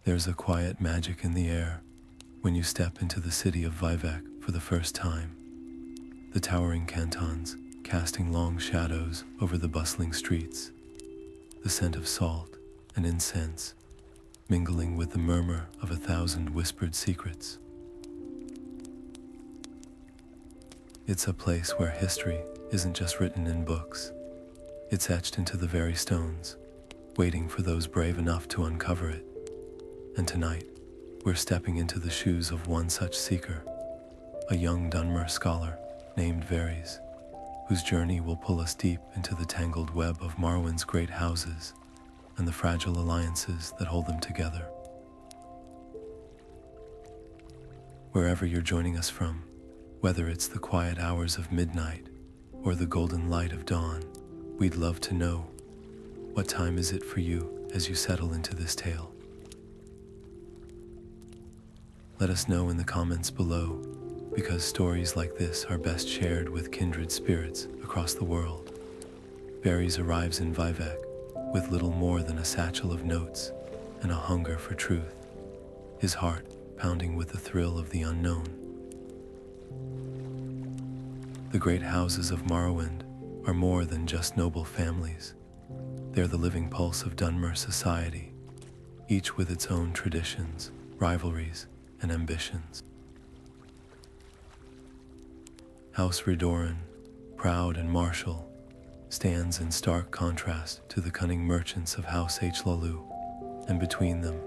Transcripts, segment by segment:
There's a quiet magic in the air when you step into the city of Vivec for the first time. The towering cantons casting long shadows over the bustling streets, the scent of salt and incense mingling with the murmur of 1,000 whispered secrets. It's a place where history isn't just written in books, it's etched into the very stones, waiting for those brave enough to uncover it. And tonight, we're stepping into the shoes of one such seeker, a young Dunmer scholar named Dres, whose journey will pull us deep into the tangled web of Morrowind's great houses and the fragile alliances that hold them together. Wherever you're joining us from, whether it's the quiet hours of midnight or the golden light of dawn, we'd love to know, what time is it for you as you settle into this tale? Let us know in the comments below, because stories like this are best shared with kindred spirits across the world. Dres arrives in Vivec with little more than a satchel of notes and a hunger for truth, his heart pounding with the thrill of the unknown. The great houses of Morrowind are more than just noble families. They're the living pulse of Dunmer Society, each with its own traditions, rivalries, and ambitions. House Redoran, proud and martial, stands in stark contrast to the cunning merchants of House Hlaalu, and between them,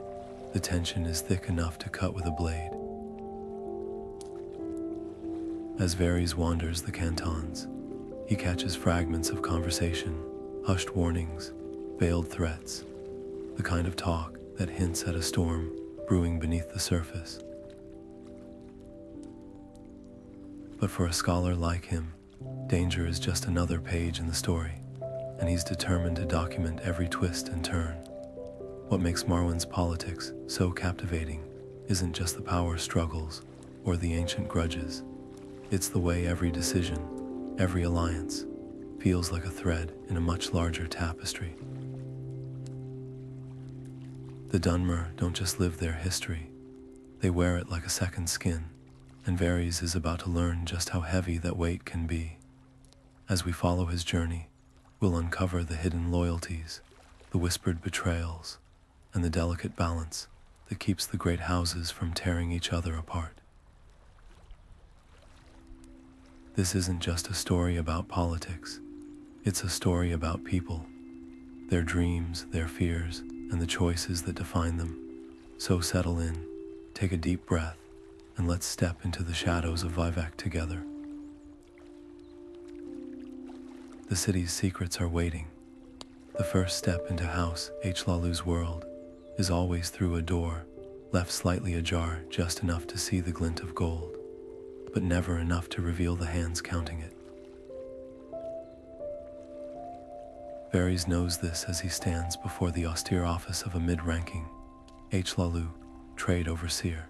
the tension is thick enough to cut with a blade. As Dres wanders the cantons, he catches fragments of conversation, hushed warnings, veiled threats, the kind of talk that hints at a storm brewing beneath the surface. But for a scholar like him, danger is just another page in the story, and he's determined to document every twist and turn. What makes Morrowind's politics so captivating isn't just the power struggles or the ancient grudges. It's the way every decision, every alliance, feels like a thread in a much larger tapestry. The Dunmer don't just live their history, they wear it like a second skin, and Dres is about to learn just how heavy that weight can be. As we follow his journey, we'll uncover the hidden loyalties, the whispered betrayals, and the delicate balance that keeps the great houses from tearing each other apart. This isn't just a story about politics, it's a story about people, their dreams, their fears, and the choices that define them. So settle in, take a deep breath, and let's step into the shadows of Vivec together. The city's secrets are waiting. The first step into House Hlaalu's world is always through a door, left slightly ajar just enough to see the glint of gold, but never enough to reveal the hands counting it. Dres knows this as he stands before the austere office of a mid-ranking Hlaalu trade overseer,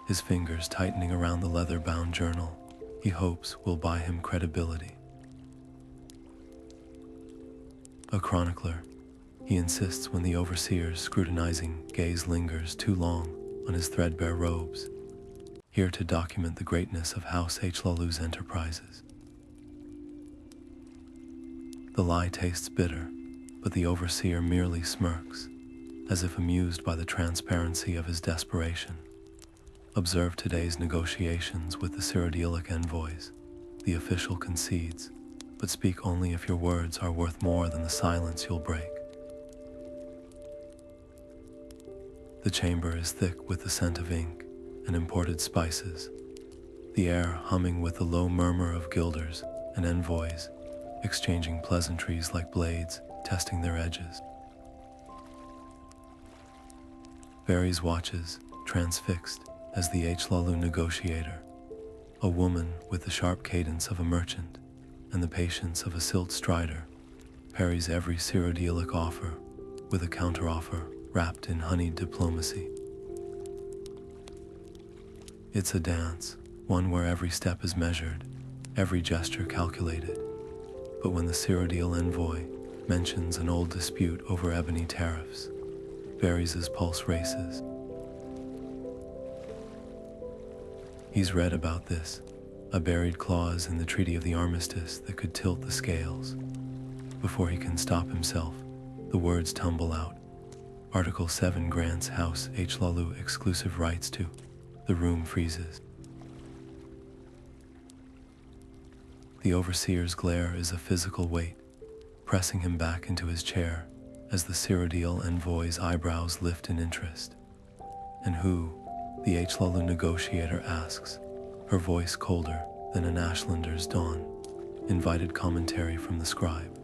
his fingers tightening around the leather-bound journal he hopes will buy him credibility. A chronicler, he insists when the overseer's scrutinizing gaze lingers too long on his threadbare robes, here to document the greatness of House Hlaalu's enterprises. The lie tastes bitter, but the overseer merely smirks, as if amused by the transparency of his desperation. Observe today's negotiations with the Cyrodiilic envoys. The official concedes, but speak only if your words are worth more than the silence you'll break. The chamber is thick with the scent of ink and imported spices, the air humming with the low murmur of guilders and envoys, exchanging pleasantries like blades testing their edges. Dres watches, transfixed, as the Hlaalu negotiator, a woman with the sharp cadence of a merchant and the patience of a silt strider, parries every Cyrodiilic offer with a counteroffer wrapped in honeyed diplomacy. It's a dance, one where every step is measured, every gesture calculated. But when the Cyrodiil envoy mentions an old dispute over ebony tariffs, Varys' pulse races. He's read about this, a buried clause in the Treaty of the Armistice that could tilt the scales. Before he can stop himself, the words tumble out. Article 7 grants House Hlaalu exclusive rights to. The room freezes. The Overseer's glare is a physical weight, pressing him back into his chair as the Cyrodiil envoy's eyebrows lift in interest. And who? The Hlaalu negotiator asks, her voice colder than an Ashlander's dawn. Invited commentary from the scribe.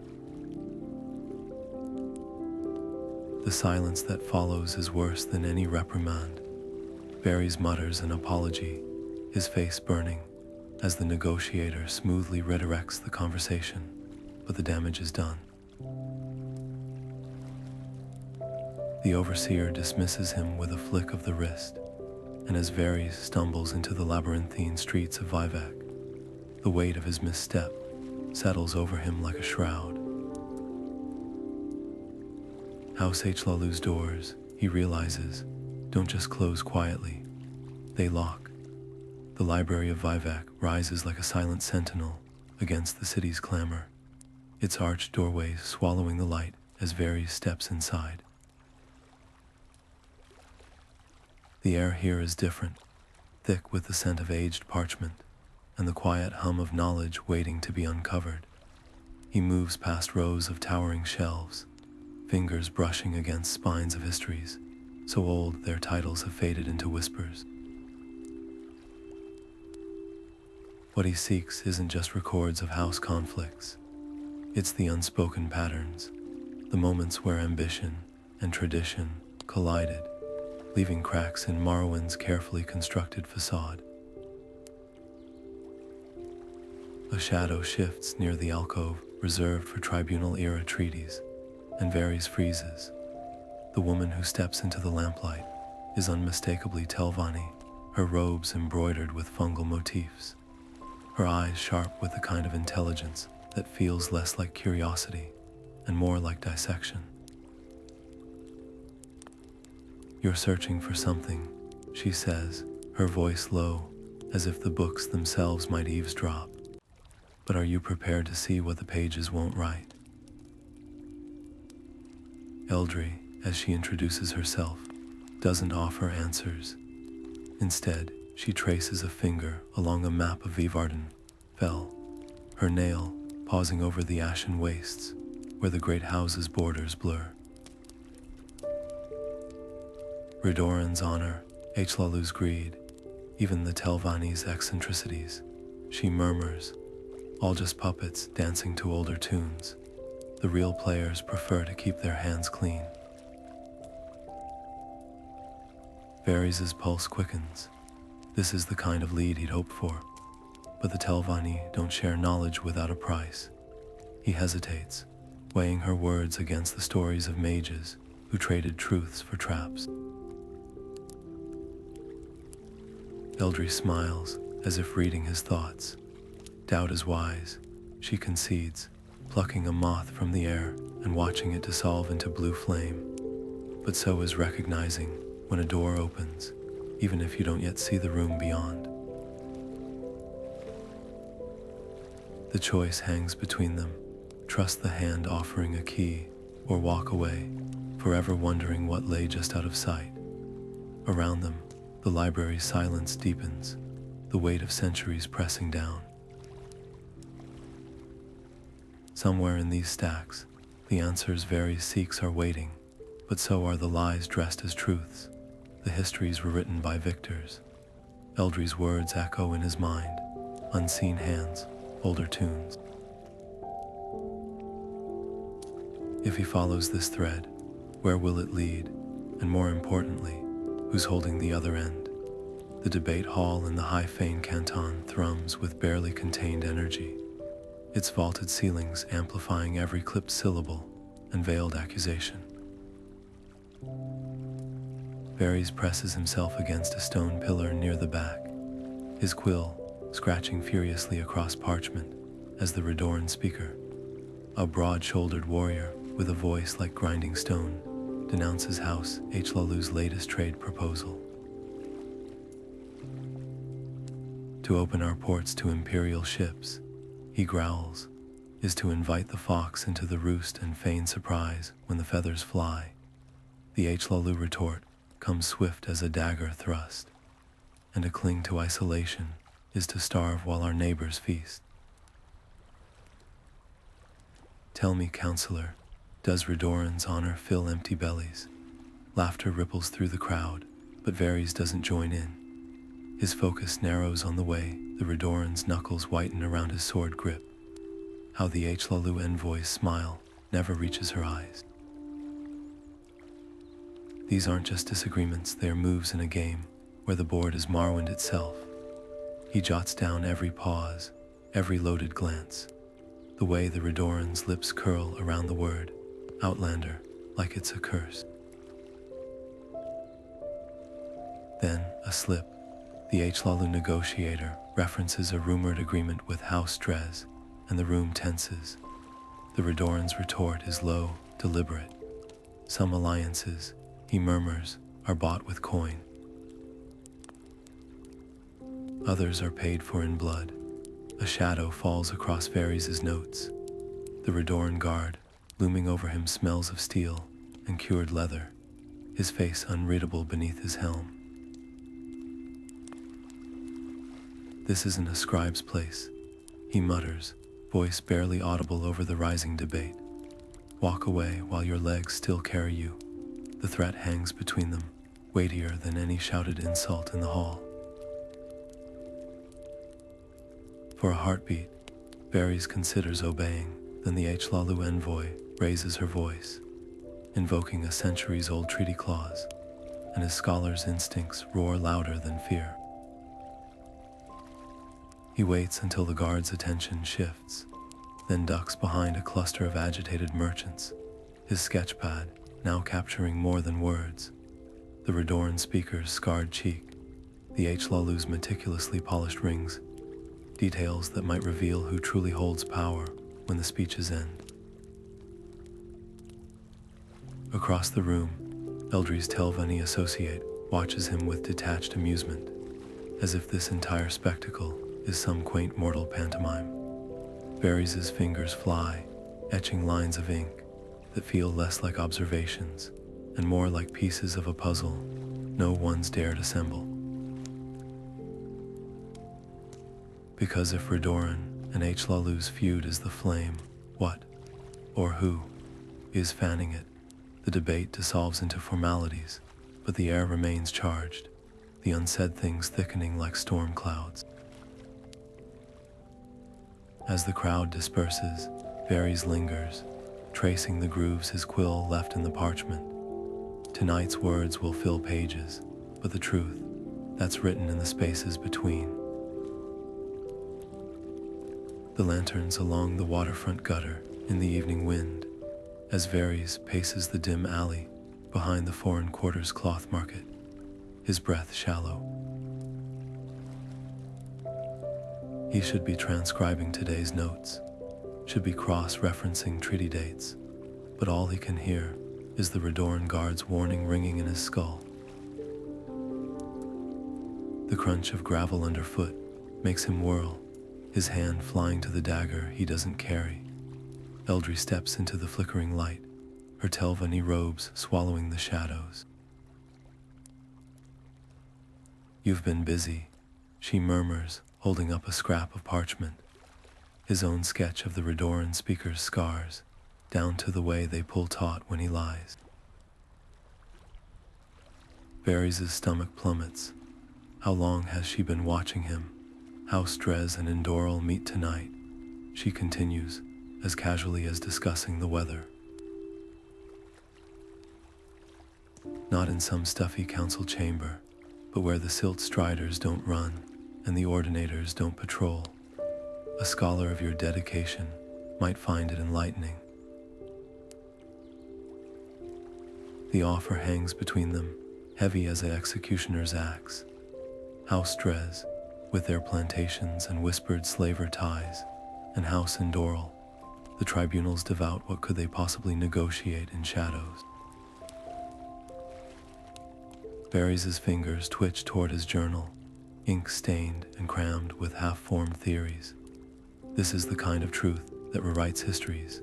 The silence that follows is worse than any reprimand. Varys mutters an apology, his face burning, as the negotiator smoothly redirects the conversation, but the damage is done. The Overseer dismisses him with a flick of the wrist, and as Varys stumbles into the labyrinthine streets of Vivec, the weight of his misstep settles over him like a shroud. House Hlaalu's doors, he realizes, don't just close quietly, they lock. The library of Vivec rises like a silent sentinel against the city's clamor, its arched doorways swallowing the light as Varys steps inside. The air here is different, thick with the scent of aged parchment and the quiet hum of knowledge waiting to be uncovered. He moves past rows of towering shelves, fingers brushing against spines of histories, so old their titles have faded into whispers. What he seeks isn't just records of house conflicts. It's the unspoken patterns, the moments where ambition and tradition collided, leaving cracks in Morrowind's carefully constructed facade. A shadow shifts near the alcove reserved for tribunal-era treaties, and Varys freezes. The woman who steps into the lamplight is unmistakably Telvanni, her robes embroidered with fungal motifs, her eyes sharp with the kind of intelligence that feels less like curiosity and more like dissection. "You're searching for something," she says, her voice low, as if the books themselves might eavesdrop. "But are you prepared to see what the pages won't write?" Eldri, as she introduces herself, doesn't offer answers. Instead, she traces a finger along a map of Vivardin, fell, her nail pausing over the ashen wastes where the great house's borders blur. Redoran's honor, Hlaalu's greed, even the Telvanni's eccentricities, she murmurs, all just puppets dancing to older tunes. The real players prefer to keep their hands clean. Varys' pulse quickens. This is the kind of lead he'd hoped for, but the Telvanni don't share knowledge without a price. He hesitates, weighing her words against the stories of mages who traded truths for traps. Eldri smiles, as if reading his thoughts. Doubt is wise, she concedes, plucking a moth from the air and watching it dissolve into blue flame. But so is recognizing when a door opens, even if you don't yet see the room beyond. The choice hangs between them. Trust the hand offering a key, or walk away, forever wondering what lay just out of sight. Around them, the library's silence deepens, the weight of centuries pressing down. Somewhere in these stacks, the answers Varys seeks are waiting, but so are the lies dressed as truths. The histories were written by victors. Eldri's words echo in his mind, unseen hands, older tunes. If he follows this thread, where will it lead? And more importantly, who's holding the other end? The debate hall in the High Fane Canton thrums with barely contained energy, its vaulted ceilings amplifying every clipped syllable and veiled accusation. Varys presses himself against a stone pillar near the back, his quill scratching furiously across parchment as the Redoran speaker, a broad-shouldered warrior with a voice like grinding stone, denounces House Hlaalu's latest trade proposal. To open our ports to imperial ships, he growls, is to invite the fox into the roost and feign surprise when the feathers fly. The Hlaalu retort comes swift as a dagger thrust, and to cling to isolation is to starve while our neighbors feast. Tell me, counselor, does Redoran's honor fill empty bellies? Laughter ripples through the crowd, but Varys doesn't join in. His focus narrows on the way the Redoran's knuckles whiten around his sword grip. How the Hlaalu envoy's smile never reaches her eyes. These aren't just disagreements, they are moves in a game where the board is Morrowind itself. He jots down every pause, every loaded glance, the way the Redoran's lips curl around the word Outlander like it's a curse. Then, a slip. The Hlaalu negotiator references a rumored agreement with House Dres, and the room tenses. The Redoran's retort is low, deliberate. Some alliances, he murmurs, are bought with coin. Others are paid for in blood. A shadow falls across Varys' notes. The Redoran guard, looming over him, smells of steel and cured leather, his face unreadable beneath his helm. This isn't a scribe's place, he mutters, voice barely audible over the rising debate. Walk away while your legs still carry you. The threat hangs between them, weightier than any shouted insult in the hall. For a heartbeat, Varys considers obeying, then the Hlaalu envoy raises her voice, invoking a centuries-old treaty clause, and his scholar's instincts roar louder than fear. He waits until the guard's attention shifts, then ducks behind a cluster of agitated merchants, his sketchpad now capturing more than words. The Redoran speaker's scarred cheek, the Hlaalu's meticulously polished rings, details that might reveal who truly holds power when the speeches end. Across the room, Eldry's Telvanni associate watches him with detached amusement, as if this entire spectacle is some quaint mortal pantomime. Varys' fingers fly, etching lines of ink that feel less like observations and more like pieces of a puzzle no one's dared assemble. Because if Redoran and Hlaalu's feud is the flame, what, or who, is fanning it? The debate dissolves into formalities, but the air remains charged, the unsaid things thickening like storm clouds. As the crowd disperses, Varys lingers, tracing the grooves his quill left in the parchment. Tonight's words will fill pages, but the truth, that's written in the spaces between. The lanterns along the waterfront gutter in the evening wind, as Varys paces the dim alley behind the foreign quarters cloth market, his breath shallow. He should be transcribing today's notes, should be cross-referencing treaty dates, but all he can hear is the Redoran guard's warning ringing in his skull. The crunch of gravel underfoot makes him whirl, his hand flying to the dagger he doesn't carry. Eldri steps into the flickering light, her Telvanni robes swallowing the shadows. "You've been busy," she murmurs, holding up a scrap of parchment, his own sketch of the Redoran speaker's scars, down to the way they pull taut when he lies. Varys' stomach plummets. How long has she been watching him? House Dres and Indoril meet tonight, she continues, as casually as discussing the weather. Not in some stuffy council chamber, but where the silt striders don't run and the ordinators don't patrol. A scholar of your dedication might find it enlightening. The offer hangs between them, heavy as an executioner's axe. House Dres, with their plantations and whispered slaver ties, and House Indoril, the tribunals devout, what could they possibly negotiate in shadows? Varys' fingers twitch toward his journal, ink stained and crammed with half-formed theories. This is the kind of truth that rewrites histories,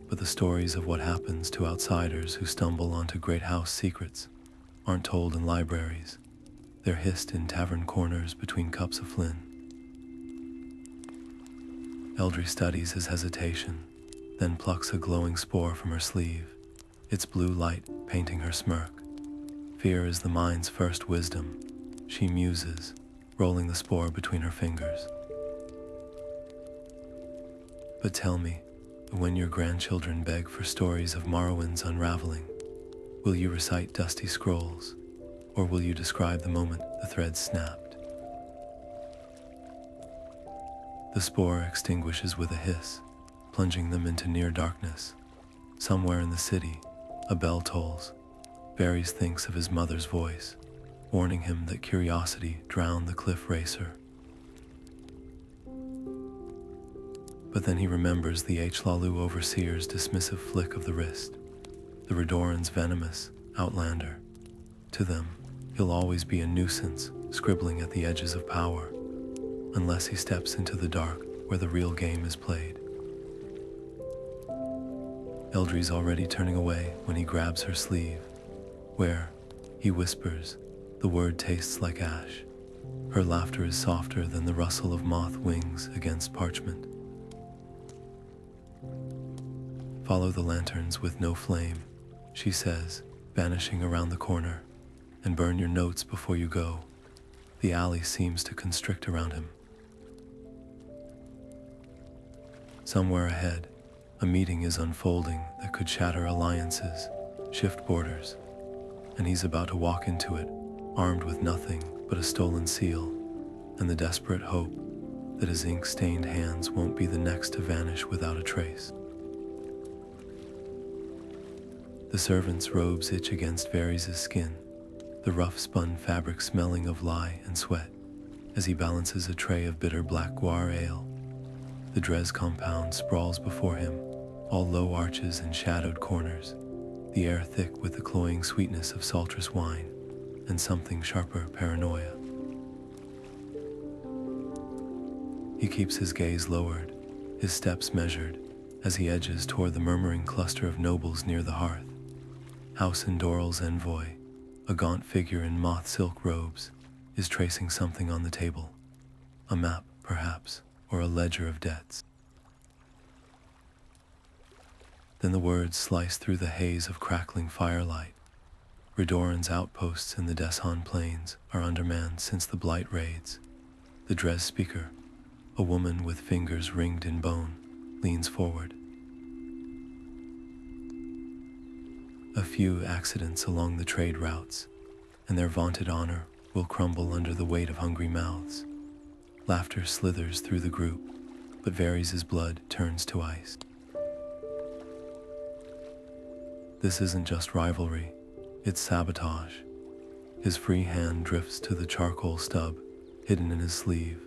but the stories of what happens to outsiders who stumble onto great house secrets aren't told in libraries. They're hissed in tavern corners between cups of Flynn. Eldri studies his hesitation, then plucks a glowing spore from her sleeve, its blue light painting her smirk. Fear is the mind's first wisdom, she muses, rolling the spore between her fingers. But tell me, when your grandchildren beg for stories of Morrowind's unraveling, will you recite dusty scrolls, or will you describe the moment the thread snapped? The spore extinguishes with a hiss, plunging them into near darkness. Somewhere in the city, a bell tolls. Varys thinks of his mother's voice, warning him that curiosity drowned the cliff racer. But then he remembers the Hlaalu overseer's dismissive flick of the wrist, the Redoran's venomous outlander. To them, he'll always be a nuisance, scribbling at the edges of power, unless he steps into the dark where the real game is played. Eldry's already turning away when he grabs her sleeve, where, he whispers, the word tastes like ash. Her laughter is softer than the rustle of moth wings against parchment. Follow the lanterns with no flame, she says, vanishing around the corner, and burn your notes before you go. The alley seems to constrict around him. Somewhere ahead, a meeting is unfolding that could shatter alliances, shift borders, and he's about to walk into it, armed with nothing but a stolen seal and the desperate hope that his ink-stained hands won't be the next to vanish without a trace. The servant's robes itch against Varys' skin, the rough-spun fabric smelling of lye and sweat, as he balances a tray of bitter black guar ale. The Dres compound sprawls before him, all low arches and shadowed corners, the air thick with the cloying sweetness of saltress wine and something sharper paranoia. He keeps his gaze lowered, his steps measured, as he edges toward the murmuring cluster of nobles near the hearth. House Indoril's envoy, a gaunt figure in moth silk robes, is tracing something on the table. A map, perhaps, or a ledger of debts. Then the words slice through the haze of crackling firelight. Redoran's outposts in the Deshan Plains are undermanned since the Blight raids. The Dres speaker, a woman with fingers ringed in bone, leans forward. A few accidents along the trade routes, and their vaunted honor will crumble under the weight of hungry mouths. Laughter slithers through the group, but Varys' blood turns to ice. This isn't just rivalry, it's sabotage. His free hand drifts to the charcoal stub, hidden in his sleeve,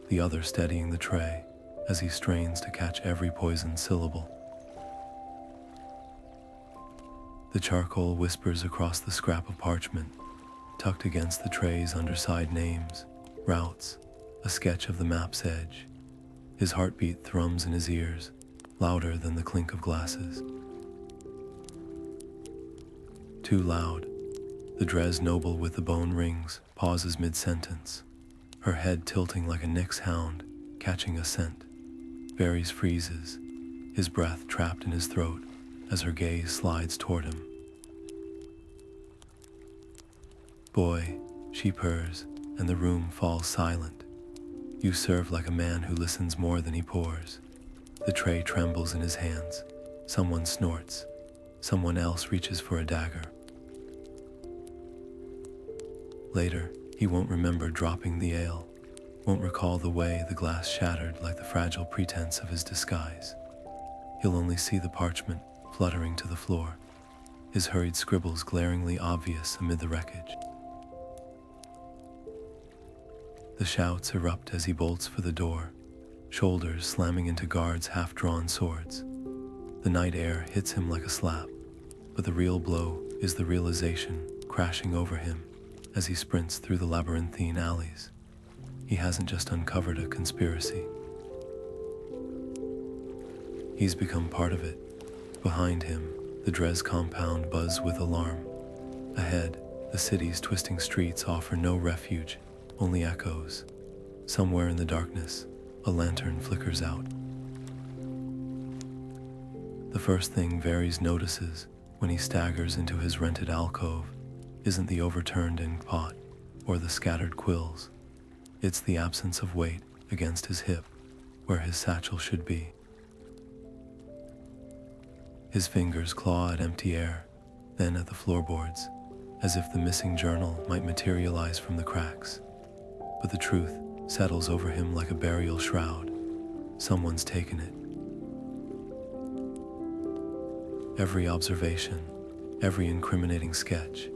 the other steadying the tray as he strains to catch every poisoned syllable. The charcoal whispers across the scrap of parchment, tucked against the tray's underside names, routes, a sketch of the map's edge. His heartbeat thrums in his ears, louder than the clink of glasses. Too loud, the Dres noble with the bone rings pauses mid-sentence, her head tilting like a Nyx hound, catching a scent. Varys freezes, his breath trapped in his throat as her gaze slides toward him. Boy, she purrs, and the room falls silent. You serve like a man who listens more than he pours. The tray trembles in his hands. Someone snorts. Someone else reaches for a dagger. Later, he won't remember dropping the ale, won't recall the way the glass shattered like the fragile pretense of his disguise. He'll only see the parchment fluttering to the floor, his hurried scribbles glaringly obvious amid the wreckage. The shouts erupt as he bolts for the door, shoulders slamming into guards' half-drawn swords. The night air hits him like a slap, but the real blow is the realization crashing over him as he sprints through the labyrinthine alleys. He hasn't just uncovered a conspiracy. He's become part of it. Behind him, the Dres compound buzzes with alarm. Ahead, the city's twisting streets offer no refuge, only echoes. Somewhere in the darkness, a lantern flickers out. The first thing Varys notices when he staggers into his rented alcove isn't the overturned ink pot or the scattered quills. It's the absence of weight against his hip, where his satchel should be. His fingers claw at empty air, then at the floorboards, as if the missing journal might materialize from the cracks. But the truth settles over him like a burial shroud. Someone's taken it. Every observation, every incriminating sketch,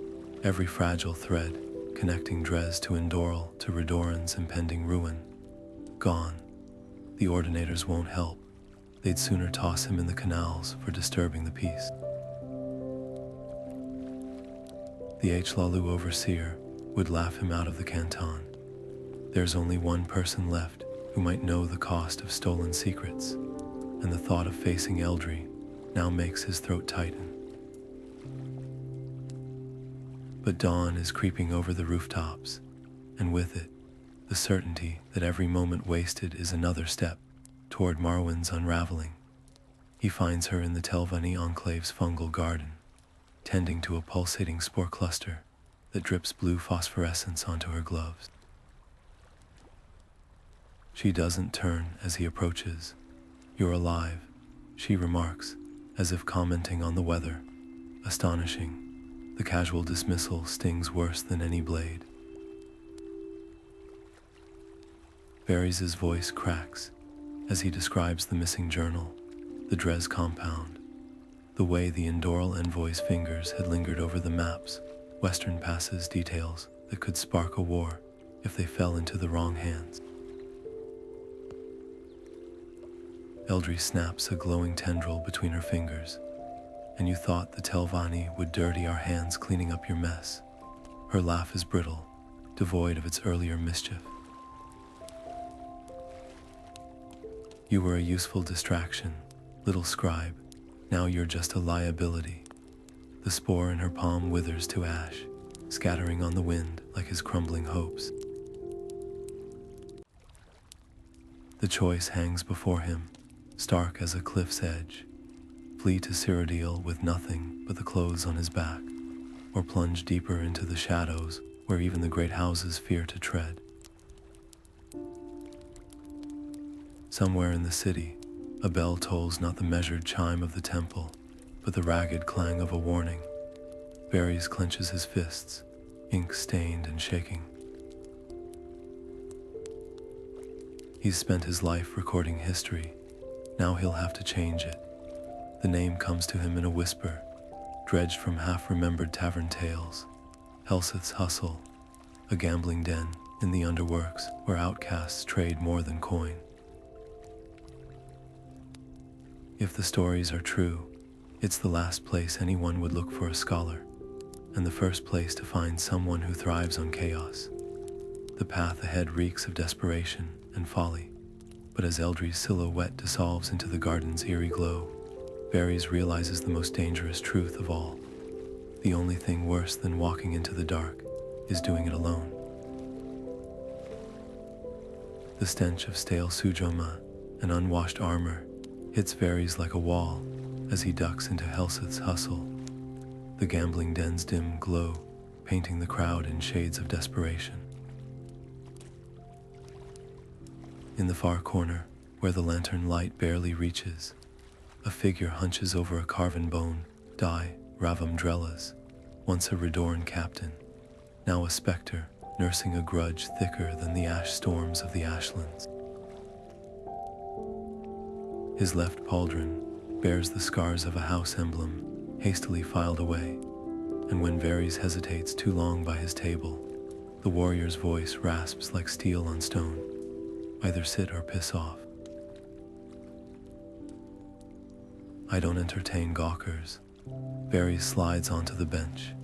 every fragile thread connecting Dres to Indoril to Redoran's impending ruin, gone. The Ordinators won't help. They'd sooner toss him in the canals for disturbing the peace. The Hlaalu overseer would laugh him out of the canton. There's only one person left who might know the cost of stolen secrets, and the thought of facing Eldry now makes his throat tighten. But dawn is creeping over the rooftops, and with it, the certainty that every moment wasted is another step toward Morrowind's unraveling. He finds her in the Telvanni Enclave's fungal garden, tending to a pulsating spore cluster that drips blue phosphorescence onto her gloves. She doesn't turn as he approaches. "You're alive," she remarks, as if commenting on the weather. Astonishing. The casual dismissal stings worse than any blade. Varys' voice cracks as he describes the missing journal, the Dres compound, the way the Indoril envoy's fingers had lingered over the maps, western passes details that could spark a war if they fell into the wrong hands. Eldri snaps a glowing tendril between her fingers. "And you thought the Telvanni would dirty our hands cleaning up your mess." Her laugh is brittle, devoid of its earlier mischief. "You were a useful distraction, little scribe. Now you're just a liability." The spore in her palm withers to ash, scattering on the wind like his crumbling hopes. The choice hangs before him, stark as a cliff's edge. Flee to Cyrodiil with nothing but the clothes on his back, or plunge deeper into the shadows where even the great houses fear to tread. Somewhere in the city, a bell tolls not the measured chime of the temple, but the ragged clang of a warning. Varys clenches his fists, ink-stained and shaking. He's spent his life recording history. Now he'll have to change it. The name comes to him in a whisper, dredged from half-remembered tavern tales. Helseth's Hustle, a gambling den in the underworks where outcasts trade more than coin. If the stories are true, it's the last place anyone would look for a scholar, and the first place to find someone who thrives on chaos. The path ahead reeks of desperation and folly, but as Eldry's silhouette dissolves into the garden's eerie glow, Varys realizes the most dangerous truth of all. The only thing worse than walking into the dark is doing it alone. The stench of stale sujoma and unwashed armor hits Varys like a wall as he ducks into Helseth's Hustle, the gambling den's dim glow painting the crowd in shades of desperation. In the far corner, where the lantern light barely reaches, a figure hunches over a carven bone, Ravam Drelas, once a Redoran captain, now a specter nursing a grudge thicker than the ash storms of the Ashlands. His left pauldron bears the scars of a house emblem hastily filed away, and when Varys hesitates too long by his table, the warrior's voice rasps like steel on stone. Either sit or piss off. I don't entertain gawkers. Varys slides onto the bench,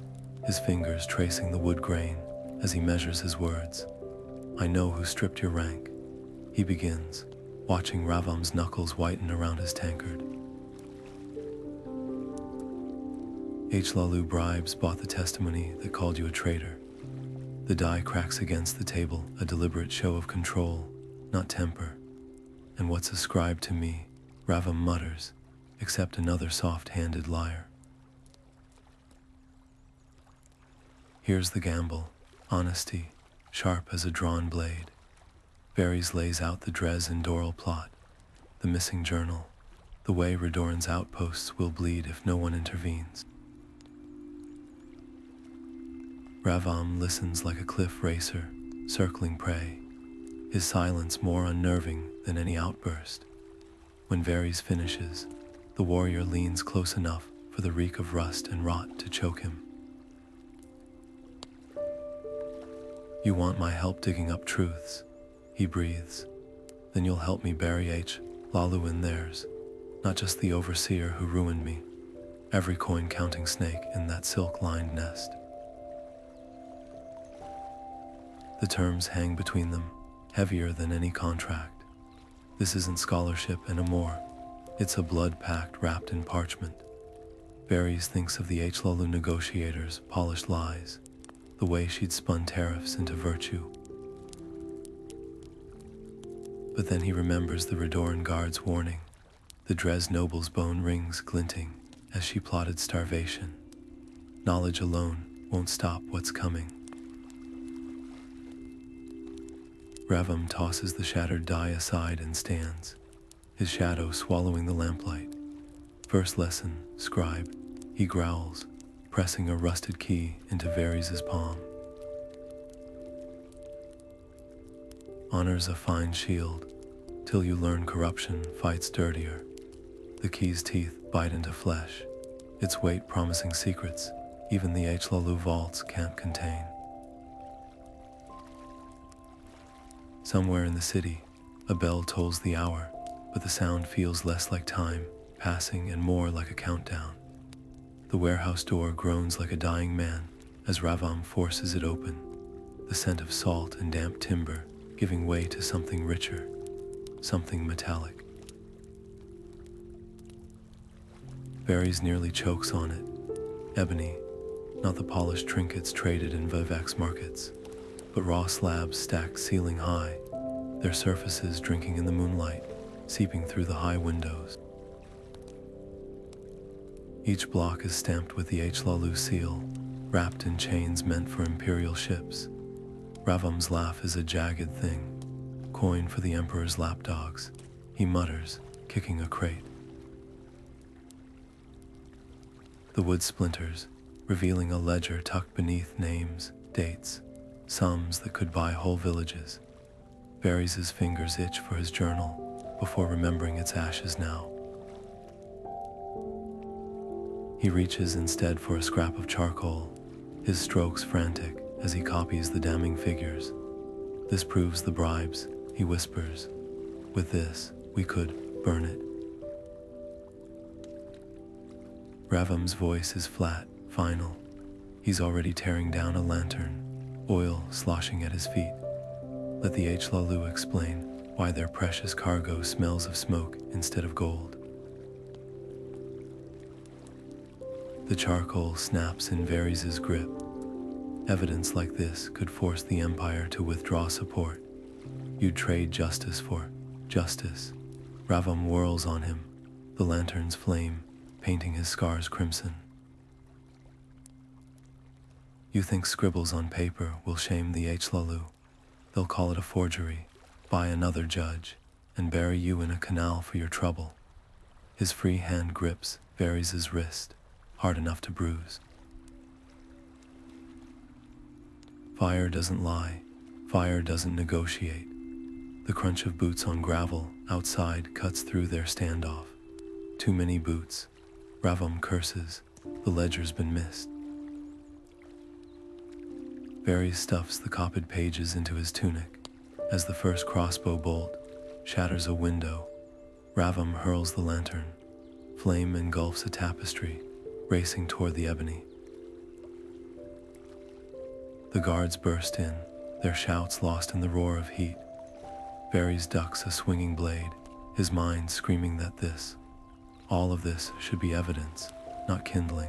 his fingers tracing the wood grain, as he measures his words. I know who stripped your rank, he begins, watching Ravam's knuckles whiten around his tankard. Hlaalu bribes bought the testimony that called you a traitor. The die cracks against the table, a deliberate show of control, not temper. And what's ascribed to me, Ravam mutters, except another soft-handed liar. Here's the gamble, honesty, sharp as a drawn blade. Varys lays out the Dres Indoril plot, the missing journal, the way Redoran's outposts will bleed if no one intervenes. Ravam listens like a cliff racer, circling prey, his silence more unnerving than any outburst. When Varys finishes, the warrior leans close enough for the reek of rust and rot to choke him. You want my help digging up truths, he breathes. Then you'll help me bury Hlaalu in theirs, not just the overseer who ruined me, every coin-counting snake in that silk-lined nest. The terms hang between them, heavier than any contract. This isn't scholarship anymore. It's a blood pact wrapped in parchment. Varys thinks of the Hlaalu negotiators' polished lies, the way she'd spun tariffs into virtue. But then he remembers the Redoran guard's warning, the Dres noble's bone rings glinting as she plotted starvation. Knowledge alone won't stop what's coming. Ravam tosses the shattered die aside and stands, his shadow swallowing the lamplight. First lesson, scribe, he growls, pressing a rusted key into Varys' palm. Honor's a fine shield, till you learn corruption fights dirtier. The key's teeth bite into flesh, its weight promising secrets even the Hlaalu vaults can't contain. Somewhere in the city, a bell tolls the hour, but the sound feels less like time passing and more like a countdown. The warehouse door groans like a dying man as Ravam forces it open, the scent of salt and damp timber giving way to something richer, something metallic. Varys nearly chokes on it. Ebony, not the polished trinkets traded in Vivec's markets, but raw slabs stacked ceiling high, their surfaces drinking in the moonlight, seeping through the high windows. Each block is stamped with the Hlaalu seal, wrapped in chains meant for imperial ships. Ravam's laugh is a jagged thing, coin for the emperor's lapdogs, he mutters, kicking a crate. The wood splinters, revealing a ledger tucked beneath names, dates, sums that could buy whole villages. Varys' fingers itch for his journal before remembering its ashes now. He reaches instead for a scrap of charcoal, his strokes frantic as he copies the damning figures. This proves the bribes, he whispers. With this, we could burn it. Ravam's voice is flat, final. He's already tearing down a lantern, oil sloshing at his feet. Let the Hlaalu explain why their precious cargo smells of smoke instead of gold. The charcoal snaps in Varys' grip. Evidence like this could force the Empire to withdraw support. You'd trade justice for justice. Ravam whirls on him, the lantern's flame painting his scars crimson. You think scribbles on paper will shame the Hlaalu? They'll call it a forgery, buy another judge, and bury you in a canal for your trouble. His free hand grips Varys' wrist, hard enough to bruise. Fire doesn't lie, fire doesn't negotiate. The crunch of boots on gravel outside cuts through their standoff. Too many boots. Ravam curses, the ledger's been missed. Varys stuffs the copied pages into his tunic. As the first crossbow bolt shatters a window, Ravam hurls the lantern. Flame engulfs a tapestry, racing toward the ebony. The guards burst in, their shouts lost in the roar of heat. Varys ducks a swinging blade, his mind screaming that all of this should be evidence, not kindling.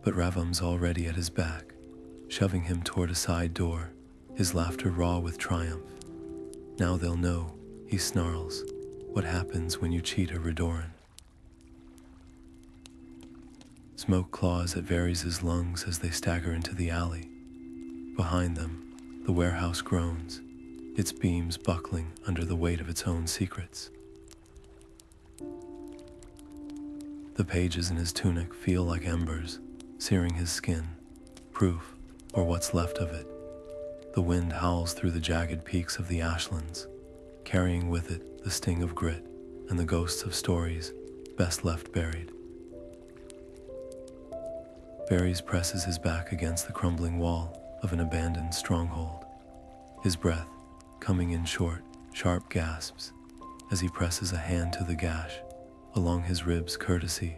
But Ravam's already at his back, shoving him toward a side door, his laughter raw with triumph. Now they'll know, he snarls, what happens when you cheat a Redoran. Smoke claws at Varys' lungs as they stagger into the alley. Behind them, the warehouse groans, its beams buckling under the weight of its own secrets. The pages in his tunic feel like embers, searing his skin, proof, or what's left of it. The wind howls through the jagged peaks of the ashlands, carrying with it the sting of grit and the ghosts of stories best left buried. Varys presses his back against the crumbling wall of an abandoned stronghold, his breath coming in short, sharp gasps as he presses a hand to the gash along his ribs courtesy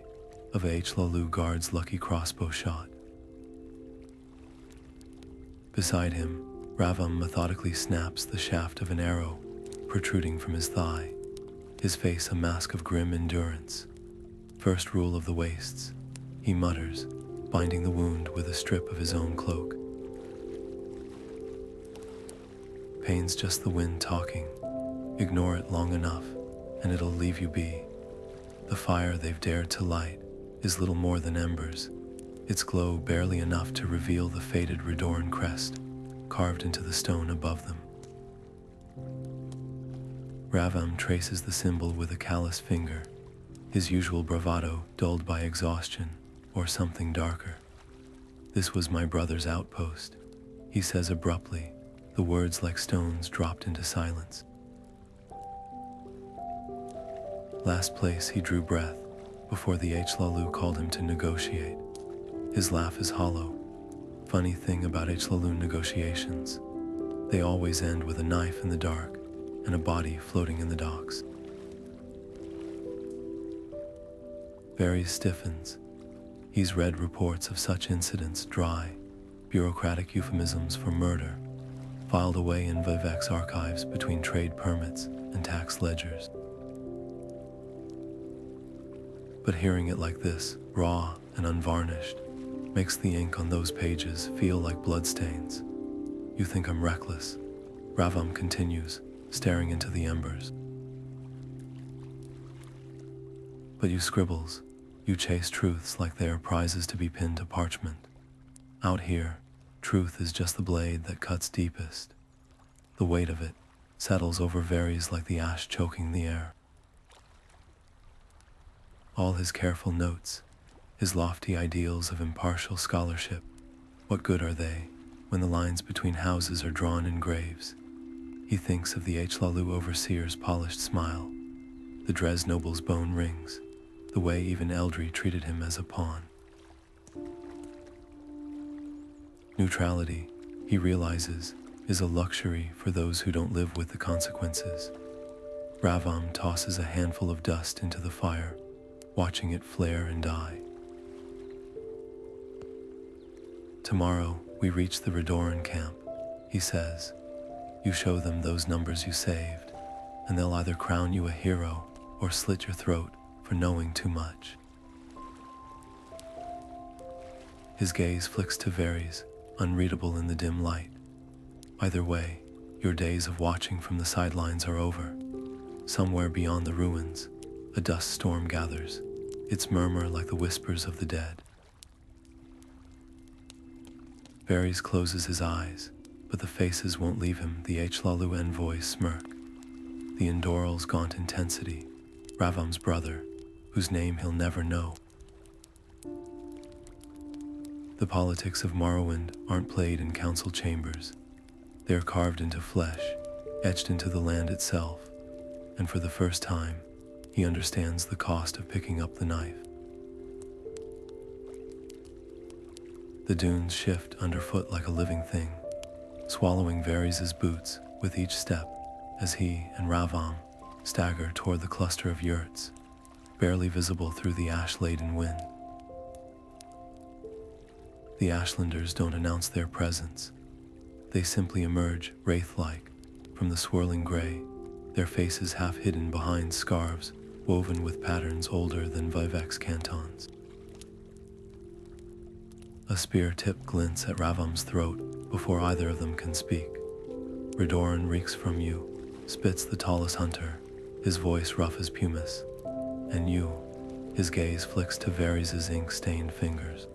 of a Hlaalu guard's lucky crossbow shot. Beside him, Ravam methodically snaps the shaft of an arrow protruding from his thigh, his face a mask of grim endurance. First rule of the wastes, he mutters, binding the wound with a strip of his own cloak. Pain's just the wind talking. Ignore it long enough, and it'll leave you be. The fire they've dared to light is little more than embers, its glow barely enough to reveal the faded Redoran crest carved into the stone above them. Ravam traces the symbol with a callous finger, his usual bravado dulled by exhaustion or something darker. This was my brother's outpost, he says abruptly, the words like stones dropped into silence. Last place he drew breath before the Hlaalu called him to negotiate. His laugh is hollow. Funny thing about Hlaalu negotiations, they always end with a knife in the dark and a body floating in the docks. Varys stiffens. He's read reports of such incidents, dry, bureaucratic euphemisms for murder, filed away in Vivec's archives between trade permits and tax ledgers. But hearing it like this, raw and unvarnished, makes the ink on those pages feel like bloodstains. You think I'm reckless, Ravam continues, staring into the embers. But you scribbles, you chase truths like they are prizes to be pinned to parchment. Out here, truth is just the blade that cuts deepest. The weight of it settles over Varys like the ash choking the air. All his careful notes, his lofty ideals of impartial scholarship, what good are they when the lines between houses are drawn in graves? He thinks of the Hlaalu overseer's polished smile, the Dres noble's bone rings, the way even Eldri treated him as a pawn. Neutrality, he realizes, is a luxury for those who don't live with the consequences. Ravam tosses a handful of dust into the fire, watching it flare and die. Tomorrow we reach the Redoran camp, he says. You show them those numbers you saved, and they'll either crown you a hero or slit your throat for knowing too much. His gaze flicks to Varys, unreadable in the dim light. Either way, your days of watching from the sidelines are over. Somewhere beyond the ruins, a dust storm gathers, its murmur like the whispers of the dead. Varys closes his eyes, but the faces won't leave him the Hlaalu envoy's smirk, the Indoril's gaunt intensity, Ravam's brother, whose name he'll never know. The politics of Morrowind aren't played in council chambers. They are carved into flesh, etched into the land itself, and for the first time, he understands the cost of picking up the knife. The dunes shift underfoot like a living thing, swallowing Varys' boots with each step as he and Ravam stagger toward the cluster of yurts, barely visible through the ash-laden wind. The Ashlanders don't announce their presence. They simply emerge, wraith-like, from the swirling gray, their faces half hidden behind scarves woven with patterns older than Vivec's cantons. A spear tip glints at Ravam's throat before either of them can speak. Redoran reeks from you, spits the tallest hunter, his voice rough as pumice, and you, his gaze flicks to Varys' ink-stained fingers.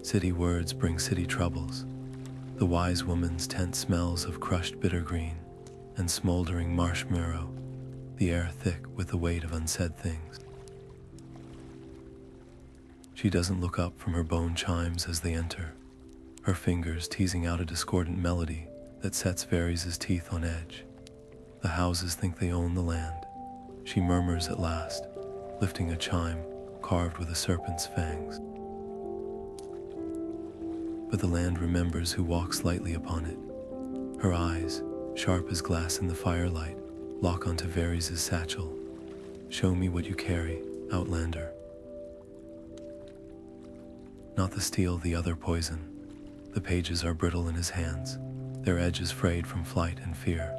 City words bring city troubles. The wise woman's tent smells of crushed bittergreen and smoldering marshmallow, the air thick with the weight of unsaid things. She doesn't look up from her bone chimes as they enter, her fingers teasing out a discordant melody that sets Varys' teeth on edge. The houses think they own the land, she murmurs at last, lifting a chime carved with a serpent's fangs. But the land remembers who walks lightly upon it. Her eyes, sharp as glass in the firelight, lock onto Varys' satchel. Show me what you carry, Outlander. Not the steel, the other poison. The pages are brittle in his hands, their edges frayed from flight and fear.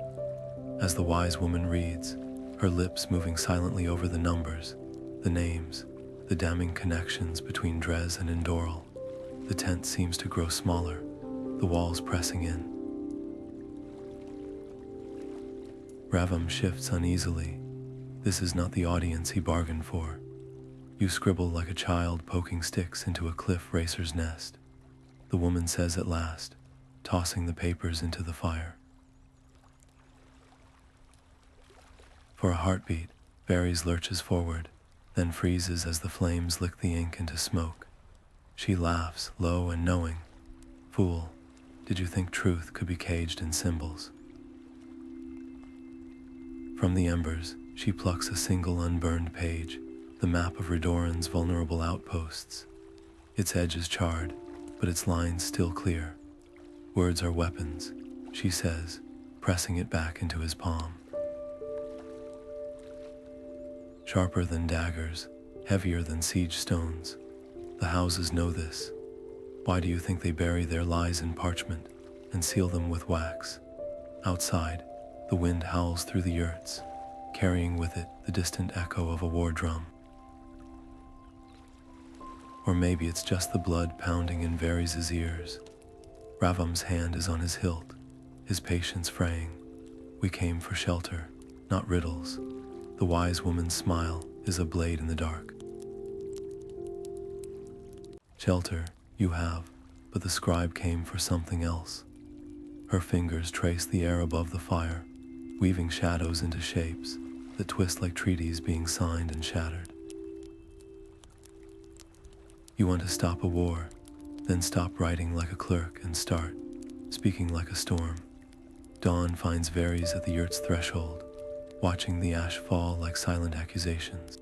As the wise woman reads, her lips moving silently over the numbers, the names, the damning connections between Dres and Indoril, the tent seems to grow smaller, the walls pressing in. Ravam shifts uneasily. This is not the audience he bargained for. You scribble like a child poking sticks into a cliff racer's nest, the woman says at last, tossing the papers into the fire. For a heartbeat, Varys lurches forward, then freezes as the flames lick the ink into smoke. She laughs, low and knowing. Fool, did you think truth could be caged in symbols? From the embers, she plucks a single unburned page, the map of Redoran's vulnerable outposts. Its edge is charred, but its lines still clear. Words are weapons, she says, pressing it back into his palm. Sharper than daggers, heavier than siege stones. The houses know this. Why do you think they bury their lies in parchment and seal them with wax? Outside, the wind howls through the yurts, carrying with it the distant echo of a war drum. Or maybe it's just the blood pounding in Varys' ears. Ravam's hand is on his hilt, his patience fraying. We came for shelter, not riddles. The wise woman's smile is a blade in the dark. Shelter, you have, but the scribe came for something else. Her fingers trace the air above the fire, weaving shadows into shapes that twist like treaties being signed and shattered. You want to stop a war, then stop writing like a clerk and start speaking like a storm. Dawn finds Varys at the yurt's threshold, watching the ash fall like silent accusations.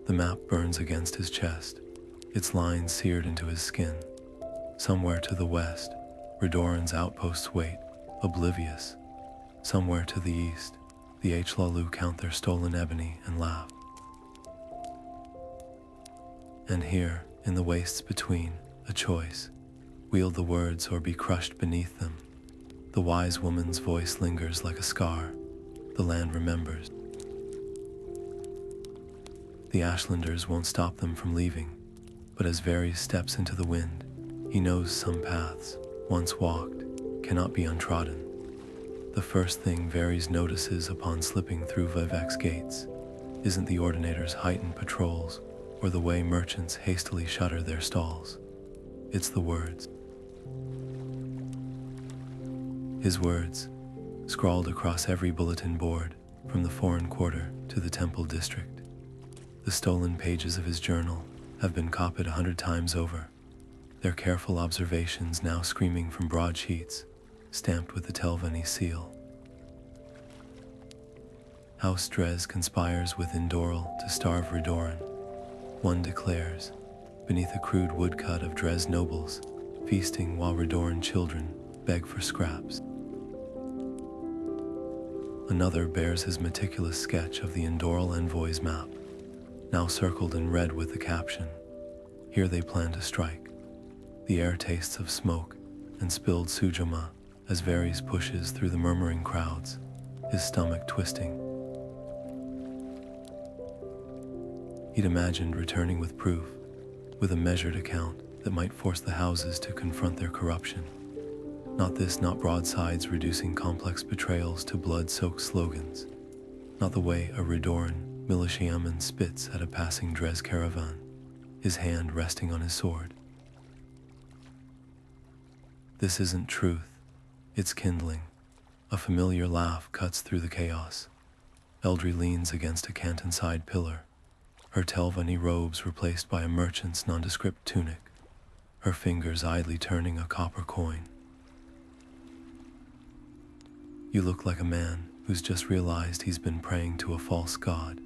The map burns against his chest, its lines seared into his skin. Somewhere to the west, Redoran's outposts wait, oblivious. Somewhere to the east, the Hlaalu count their stolen ebony and laugh. And here, in the wastes between, a choice. Wield the words or be crushed beneath them. The wise woman's voice lingers like a scar. The land remembers. The Ashlanders won't stop them from leaving, but as Varys steps into the wind, he knows some paths, once walked, cannot be untrodden. The first thing Varys notices upon slipping through Vivec's gates isn't the Ordinator's heightened patrols or the way merchants hastily shutter their stalls. It's the words. His words, scrawled across every bulletin board, from the foreign quarter to the temple district. The stolen pages of his journal have been copied 100 times over, their careful observations now screaming from broadsheets, stamped with the Telvanni seal. House Dres conspires with Indoril to starve Redoran. One declares, beneath a crude woodcut of Dres nobles, feasting while Redoran children beg for scraps. Another bears his meticulous sketch of the Indoril envoy's map, now circled in red with the caption, "Here they plan to strike." The air tastes of smoke and spilled sujama as Varys pushes through the murmuring crowds, his stomach twisting. He'd imagined returning with proof, with a measured account that might force the houses to confront their corruption. Not this, not broadsides reducing complex betrayals to blood-soaked slogans. Not the way a Redoran militiaman spits at a passing Dres caravan, his hand resting on his sword. This isn't truth, it's kindling. A familiar laugh cuts through the chaos. Eldry leans against a canton-side pillar, her Telvanni robes replaced by a merchant's nondescript tunic, her fingers idly turning a copper coin. "You look like a man who's just realized he's been praying to a false god,"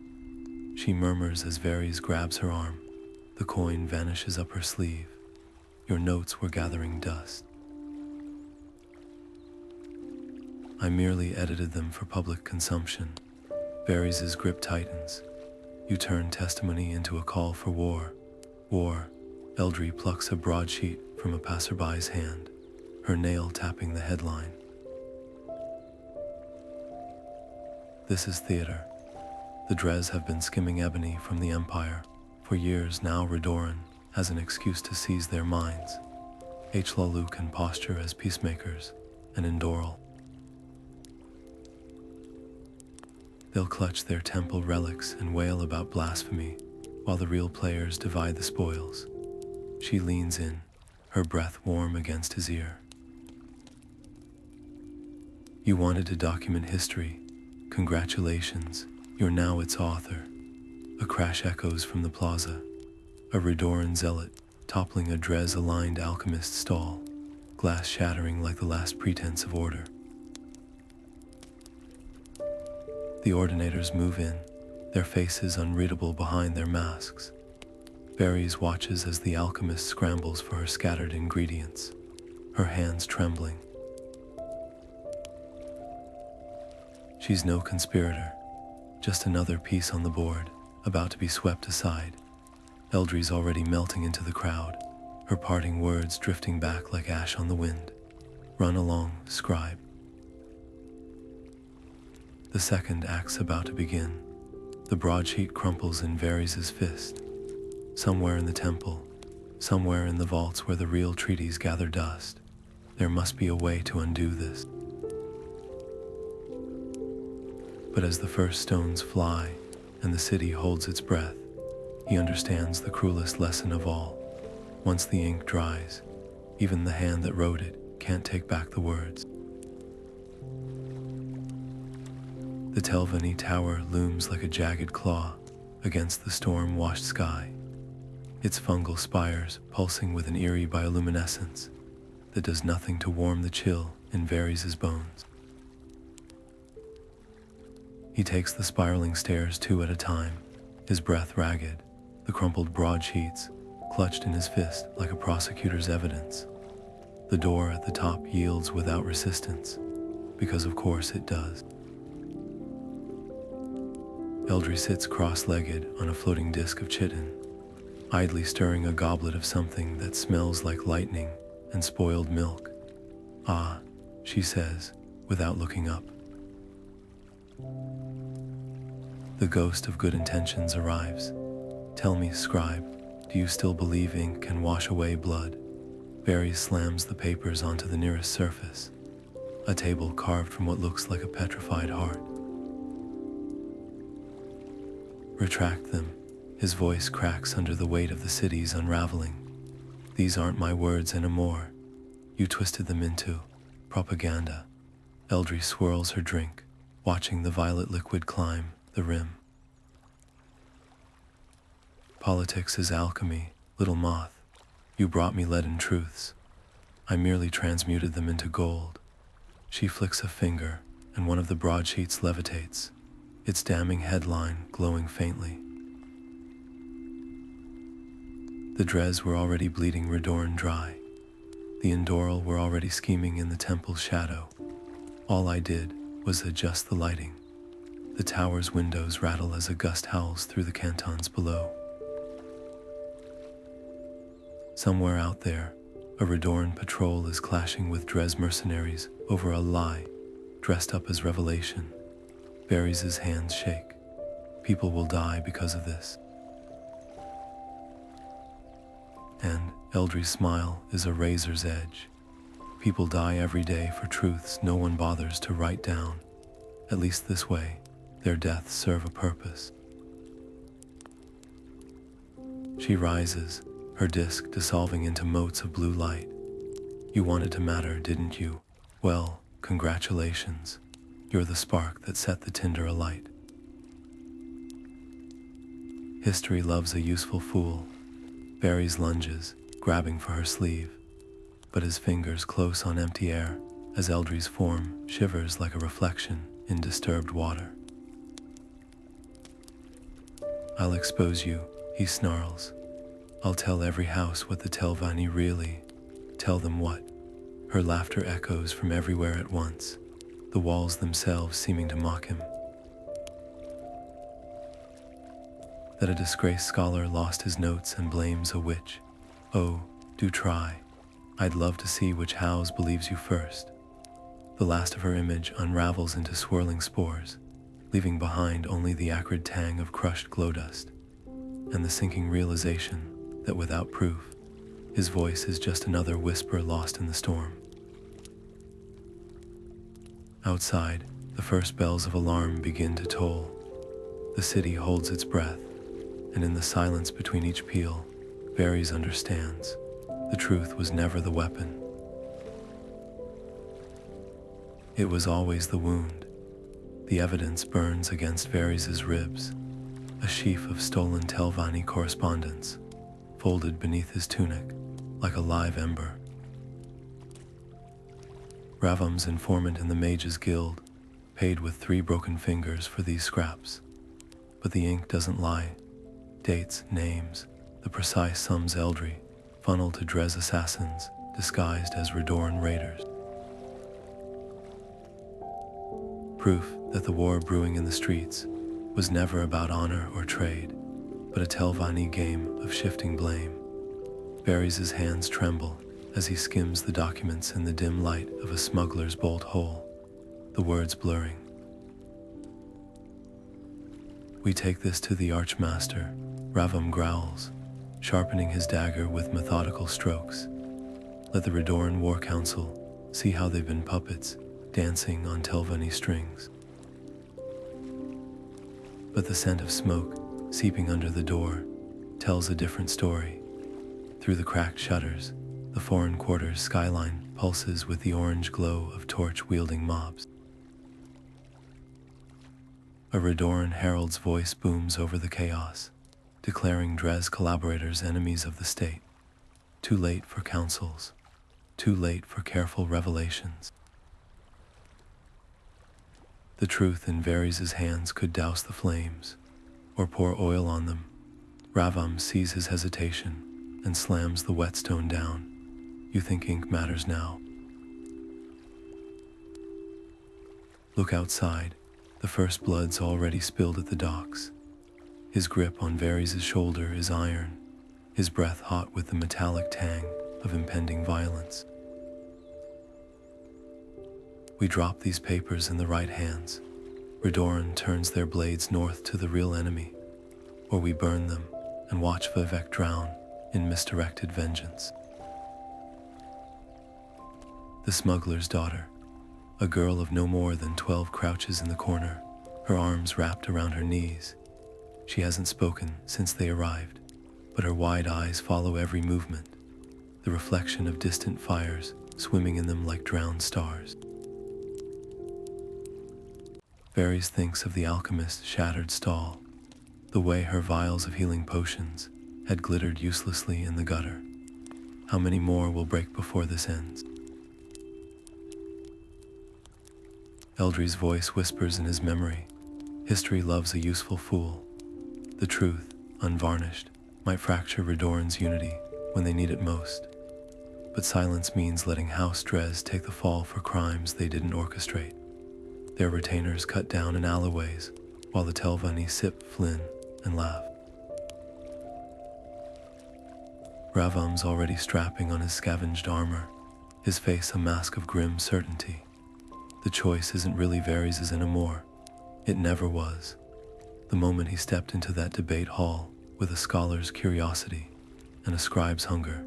she murmurs as Varys grabs her arm. The coin vanishes up her sleeve. "Your notes were gathering dust." "I merely edited them for public consumption." Varys' grip tightens. "You turn testimony into a call for war." "War." Eldry plucks a broadsheet from a passerby's hand, her nail tapping the headline. This is theater. The Dres have been skimming ebony from the Empire. For years now Redoran has an excuse to seize their minds. Hlaalu can posture as peacemakers, and Indoril. They'll clutch their temple relics and wail about blasphemy, while the real players divide the spoils. She leans in, her breath warm against his ear. "You wanted to document history. Congratulations, you're now its author." A crash echoes from the plaza. A Redoran zealot toppling a Dres-aligned alchemist's stall, glass shattering like the last pretense of order. The ordinators move in, their faces unreadable behind their masks. Varys watches as the alchemist scrambles for her scattered ingredients, her hands trembling. She's no conspirator, just another piece on the board, about to be swept aside. Eldry's already melting into the crowd, her parting words drifting back like ash on the wind. "Run along, scribe." The second act's about to begin. The broadsheet crumples in Varys' fist. Somewhere in the temple, somewhere in the vaults where the real treaties gather dust, there must be a way to undo this. But as the first stones fly and the city holds its breath, he understands the cruelest lesson of all. Once the ink dries, even the hand that wrote it can't take back the words. The Telvanni tower looms like a jagged claw against the storm-washed sky, its fungal spires pulsing with an eerie bioluminescence that does nothing to warm the chill in Varys' bones. He takes the spiraling stairs 2 at a time, his breath ragged, the crumpled broadsheets clutched in his fist like a prosecutor's evidence. The door at the top yields without resistance, because of course it does. Eldry sits cross-legged on a floating disc of chitin, idly stirring a goblet of something that smells like lightning and spoiled milk. "Ah," she says, without looking up. The ghost of good intentions arrives. "Tell me, scribe, do you still believe ink can wash away blood?" Varys slams the papers onto the nearest surface, a table carved from what looks like a petrified heart. "Retract them." His voice cracks under the weight of the city's unraveling. "These aren't my words anymore. You twisted them into propaganda." Eldry swirls her drink, watching the violet liquid climb the rim. "Politics is alchemy, little moth. You brought me leaden truths. I merely transmuted them into gold." She flicks a finger, and one of the broadsheets levitates, its damning headline glowing faintly. The Dres were already bleeding Redoran dry. The Indoril were already scheming in the temple's shadow. All I did was adjust the lighting. The tower's windows rattle as a gust howls through the cantons below. Somewhere out there, a Redoran patrol is clashing with Dres mercenaries over a lie, dressed up as revelation. Varys' hands shake. People will die because of this. And Eldry's smile is a razor's edge. People die every day for truths no one bothers to write down. At least this way, their deaths serve a purpose. She rises, her disk dissolving into motes of blue light. You wanted to matter, didn't you? Well, congratulations. You're the spark that set the tinder alight. History loves a useful fool. Varys lunges, grabbing for her sleeve, but his fingers close on empty air as Eldry's form shivers like a reflection in disturbed water. I'll expose you, he snarls. I'll tell every house what the Telvanni really. Tell them what? Her laughter echoes from everywhere at once, the walls themselves seeming to mock him. That a disgraced scholar lost his notes and blames a witch. Oh, do try. I'd love to see which house believes you first. The last of her image unravels into swirling spores, leaving behind only the acrid tang of crushed glow dust, and the sinking realization that without proof, his voice is just another whisper lost in the storm. Outside, the first bells of alarm begin to toll. The city holds its breath, and in the silence between each peal, Varys understands the truth was never the weapon. It was always the wound. The evidence burns against Varys' ribs, a sheaf of stolen Telvanni correspondence, folded beneath his tunic like a live ember. Ravam's informant in the Mages Guild paid with 3 broken fingers for these scraps, but the ink doesn't lie. Dates, names, the precise sums Eldry funneled to Dres assassins disguised as Redoran raiders. Proof that the war brewing in the streets was never about honor or trade, but a Telvanni game of shifting blame. Varys' hands tremble as he skims the documents in the dim light of a smuggler's bolt hole, the words blurring. We take this to the Archmaster, Ravam growls, sharpening his dagger with methodical strokes. Let the Redoran War Council see how they've been puppets, dancing on Telvanni strings. But the scent of smoke, seeping under the door, tells a different story. Through the cracked shutters, the foreign quarters skyline pulses with the orange glow of torch-wielding mobs. A Redoran herald's voice booms over the chaos, declaring Dres collaborators enemies of the state. Too late for councils, too late for careful revelations. The truth in Varys' hands could douse the flames, or pour oil on them. Ravam sees his hesitation and slams the whetstone down. You think ink matters now? Look outside. The first blood's already spilled at the docks. His grip on Varys' shoulder is iron, his breath hot with the metallic tang of impending violence. We drop these papers in the right hands. Redoran turns their blades north to the real enemy, or we burn them and watch Vivec drown in misdirected vengeance. The smuggler's daughter, a girl of no more than 12, crouches in the corner, her arms wrapped around her knees. She hasn't spoken since they arrived, but her wide eyes follow every movement, the reflection of distant fires swimming in them like drowned stars. Varys thinks of the alchemist's shattered stall, the way her vials of healing potions had glittered uselessly in the gutter. How many more will break before this ends? Eldry's voice whispers in his memory. History loves a useful fool. The truth, unvarnished, might fracture Redoran's unity when they need it most. But silence means letting House Dres take the fall for crimes they didn't orchestrate. Their retainers cut down in alleyways while the Telvanni sip, flin, and laugh. Ravam's already strapping on his scavenged armor, his face a mask of grim certainty. The choice isn't really Varys' anymore. It never was. The moment he stepped into that debate hall with a scholar's curiosity and a scribe's hunger,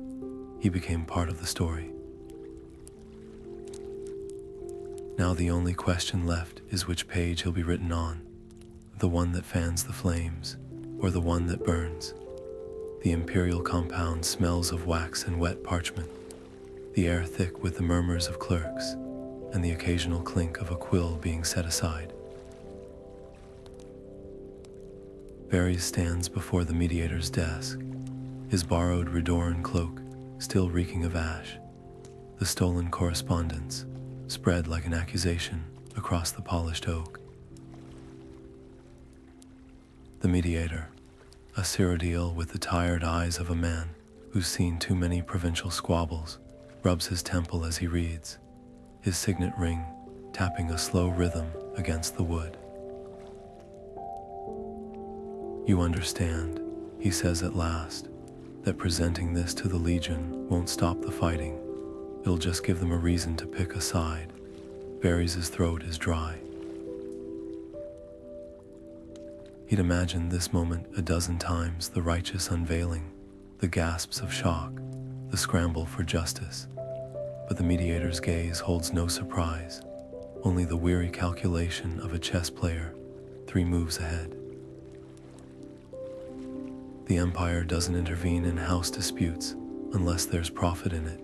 he became part of the story. Now the only question left is which page he'll be written on, the one that fans the flames or the one that burns. The imperial compound smells of wax and wet parchment, the air thick with the murmurs of clerks and the occasional clink of a quill being set aside. Varys stands before the mediator's desk, his borrowed Redoran cloak still reeking of ash, the stolen correspondence spread like an accusation across the polished oak. The mediator, a Cyrodiil with the tired eyes of a man who's seen too many provincial squabbles, rubs his temple as he reads, his signet ring tapping a slow rhythm against the wood. "You understand," he says at last, "that presenting this to the Legion won't stop the fighting. It'll just give them a reason to pick a side." Varys' throat is dry. He'd imagined this moment a dozen times, the righteous unveiling, the gasps of shock, the scramble for justice. But the mediator's gaze holds no surprise, only the weary calculation of a chess player 3 moves ahead. The Empire doesn't intervene in house disputes unless there's profit in it.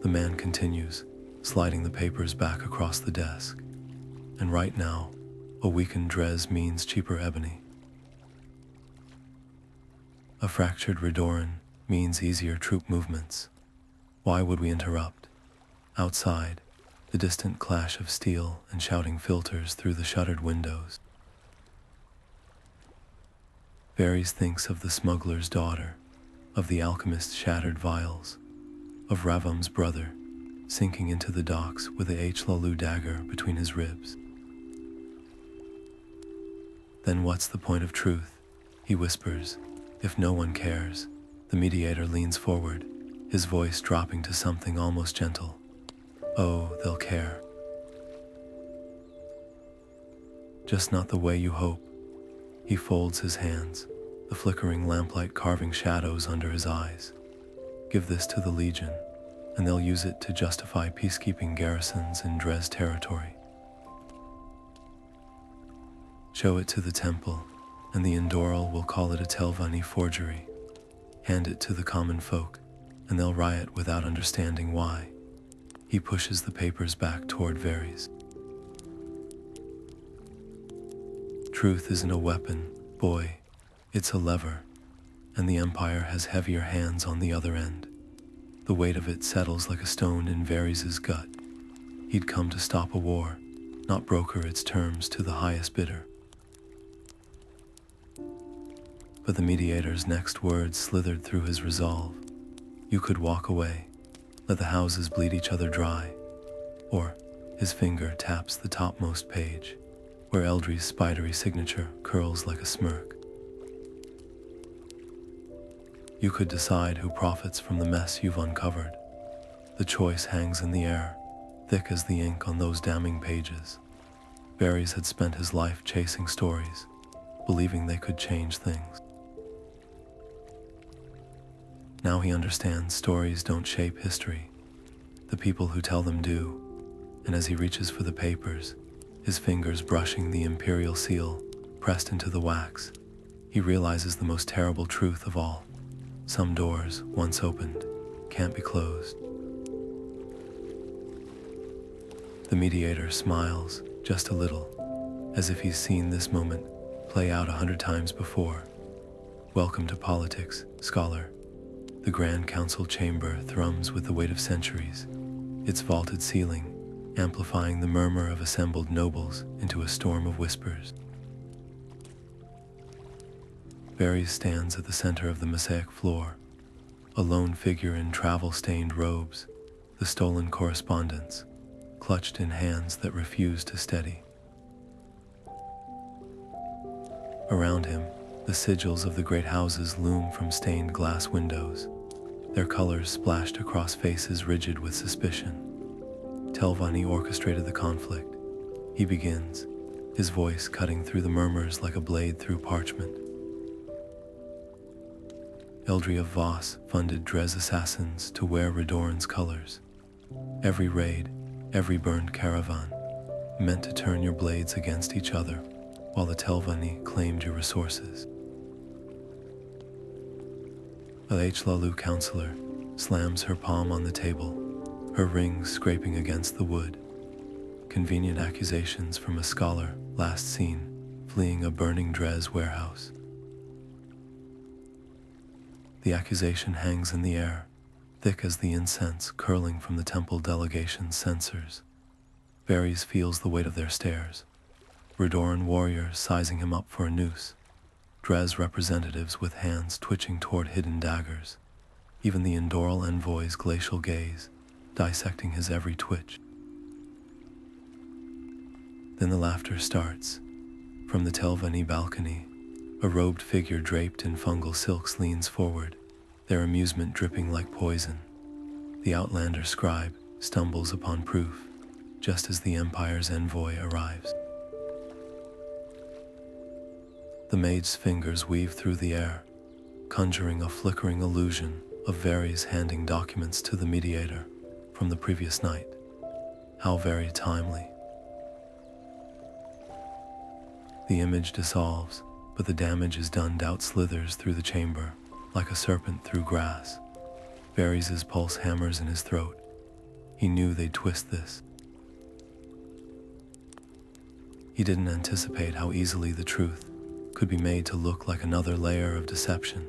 The man continues, sliding the papers back across the desk. And right now, a weakened Dres means cheaper ebony. A fractured Redoran means easier troop movements. Why would we interrupt? Outside, the distant clash of steel and shouting filters through the shuttered windows. Varys thinks of the smuggler's daughter, of the alchemist's shattered vials, of Ravam's brother, sinking into the docks with a Hlaalu dagger between his ribs. "Then what's the point of truth?" he whispers. "If no one cares." The mediator leans forward, his voice dropping to something almost gentle. "Oh, they'll care. Just not the way you hope." He folds his hands, the flickering lamplight carving shadows under his eyes. "Give this to the Legion, and they'll use it to justify peacekeeping garrisons in Dres territory. Show it to the Temple, and the Indoril will call it a Telvanni forgery. Hand it to the common folk, and they'll riot without understanding why." He pushes the papers back toward Varys. "Truth isn't a weapon, boy. It's a lever, and the Empire has heavier hands on the other end. The weight of it settles like a stone in Varys' gut. He'd come to stop a war, not broker its terms to the highest bidder." But the mediator's next words slithered through his resolve. "You could walk away, let the houses bleed each other dry." Or his finger taps the topmost page, where Eldry's spidery signature curls like a smirk. "You could decide who profits from the mess you've uncovered. The choice hangs in the air, thick as the ink on those damning pages." Varys had spent his life chasing stories, believing they could change things. Now he understands stories don't shape history. The people who tell them do. And as he reaches for the papers, his fingers brushing the imperial seal pressed into the wax, he realizes the most terrible truth of all. Some doors, once opened, can't be closed. The mediator smiles, just a little, as if he's seen this moment play out 100 times before. "Welcome to politics, scholar." The Grand Council chamber thrums with the weight of centuries, its vaulted ceiling amplifying the murmur of assembled nobles into a storm of whispers. Varys stands at the center of the mosaic floor, a lone figure in travel-stained robes, the stolen correspondence, clutched in hands that refuse to steady. Around him, the sigils of the great houses loom from stained glass windows, their colors splashed across faces rigid with suspicion. Telvanni orchestrated the conflict. He begins, his voice cutting through the murmurs like a blade through parchment. Eldri of Voss funded Dres assassins to wear Redoran's colors. Every raid, every burned caravan, meant to turn your blades against each other, while the Telvanni claimed your resources. A Hlaalu counselor slams her palm on the table, her rings scraping against the wood. Convenient accusations from a scholar last seen fleeing a burning Dres warehouse. The accusation hangs in the air, thick as the incense curling from the temple delegation's censers. Varys feels the weight of their stares. Redoran warriors sizing him up for a noose. Dres representatives with hands twitching toward hidden daggers. Even the Indoril envoy's glacial gaze, dissecting his every twitch. Then the laughter starts. From the Telvanni balcony, a robed figure draped in fungal silks leans forward, their amusement dripping like poison. The outlander scribe stumbles upon proof, just as the Empire's envoy arrives. The mage's fingers weave through the air, conjuring a flickering illusion of Varys handing documents to the mediator from the previous night. How very timely. The image dissolves, but the damage is done. Doubt slithers through the chamber, like a serpent through grass. Varys' pulse hammers in his throat. He knew they'd twist this. He didn't anticipate how easily the truth could be made to look like another layer of deception.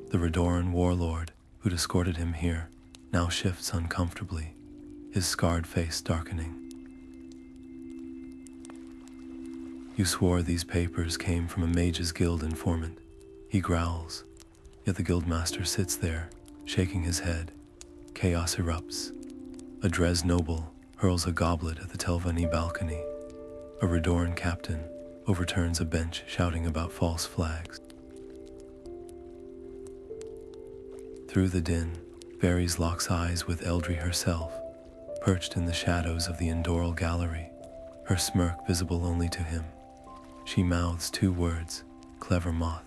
The Redoran warlord who'd escorted him here now shifts uncomfortably, his scarred face darkening. You swore these papers came from a mage's guild informant, he growls. Yet the guildmaster sits there, shaking his head. Chaos erupts. A Dres noble hurls a goblet at the Telvanni balcony. A Redoran captain overturns a bench shouting about false flags. Through the din, Varys locks eyes with Eldri herself, perched in the shadows of the Indoril gallery, her smirk visible only to him. She mouths two words, clever moth.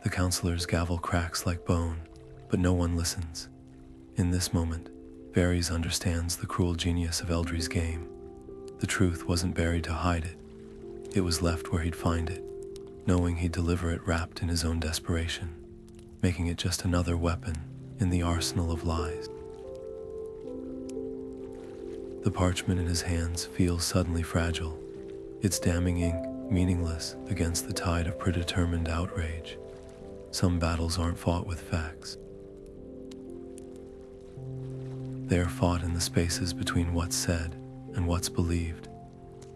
The counselor's gavel cracks like bone, but no one listens. In this moment, Varys understands the cruel genius of Eldri's game. The truth wasn't buried to hide it. It was left where he'd find it, knowing he'd deliver it wrapped in his own desperation, making it just another weapon in the arsenal of lies. The parchment in his hands feels suddenly fragile, its damning ink meaningless against the tide of predetermined outrage. Some battles aren't fought with facts. They are fought in the spaces between what's said and what's believed.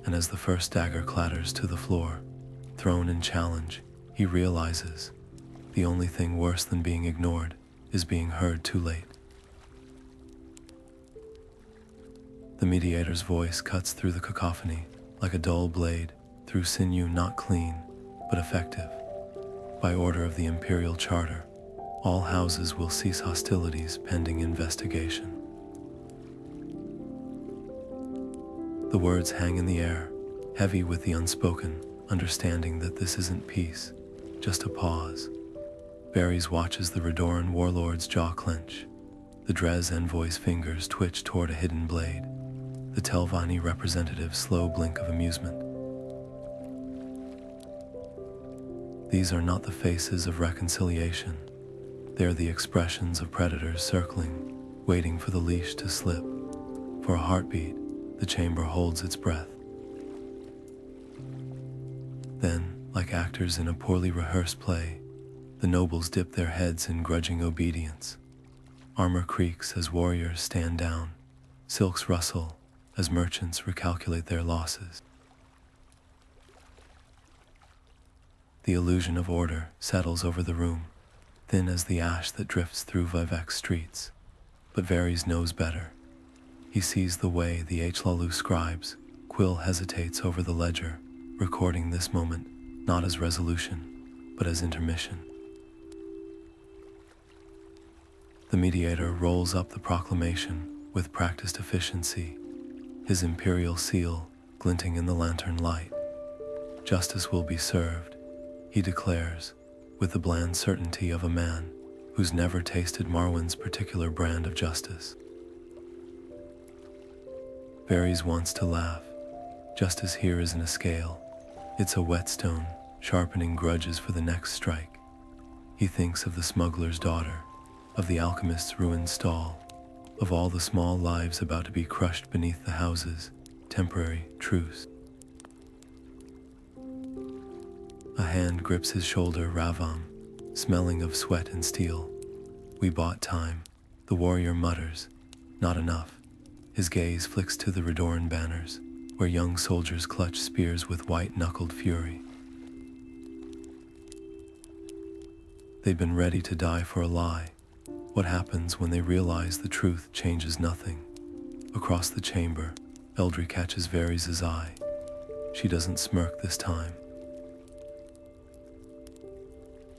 And as the first dagger clatters to the floor, thrown in challenge, he realizes the only thing worse than being ignored is being heard too late. The mediator's voice cuts through the cacophony like a dull blade through sinew not clean, but effective. By order of the Imperial Charter, all houses will cease hostilities pending investigation. The words hang in the air, heavy with the unspoken understanding that this isn't peace, just a pause. Varys watches the Redoran warlord's jaw clench. The Dres envoy's fingers twitch toward a hidden blade. The Telvanni representative's slow blink of amusement. These are not the faces of reconciliation. They're the expressions of predators circling, waiting for the leash to slip. For a heartbeat, the chamber holds its breath. Then, like actors in a poorly rehearsed play, the nobles dip their heads in grudging obedience. Armor creaks as warriors stand down. Silks rustle as merchants recalculate their losses. The illusion of order settles over the room, thin as the ash that drifts through Vivec streets. But Varys knows better. He sees the way the Hlaalu scribes. Quill hesitates over the ledger, recording this moment not as resolution, but as intermission. The mediator rolls up the proclamation with practiced efficiency, his imperial seal glinting in the lantern light. Justice will be served, he declares, with the bland certainty of a man who's never tasted Morrowind's particular brand of justice. Varys wants to laugh. Justice here isn't a scale. It's a whetstone, sharpening grudges for the next strike. He thinks of the smuggler's daughter, of the alchemist's ruined stall, of all the small lives about to be crushed beneath the house's temporary truce. A hand grips his shoulder, Ravam, smelling of sweat and steel. We bought time, the warrior mutters. Not enough. His gaze flicks to the Redoran banners, where young soldiers clutch spears with white-knuckled fury. They've been ready to die for a lie. What happens when they realize the truth changes nothing? Across the chamber, Eldri catches Varys' eye. She doesn't smirk this time.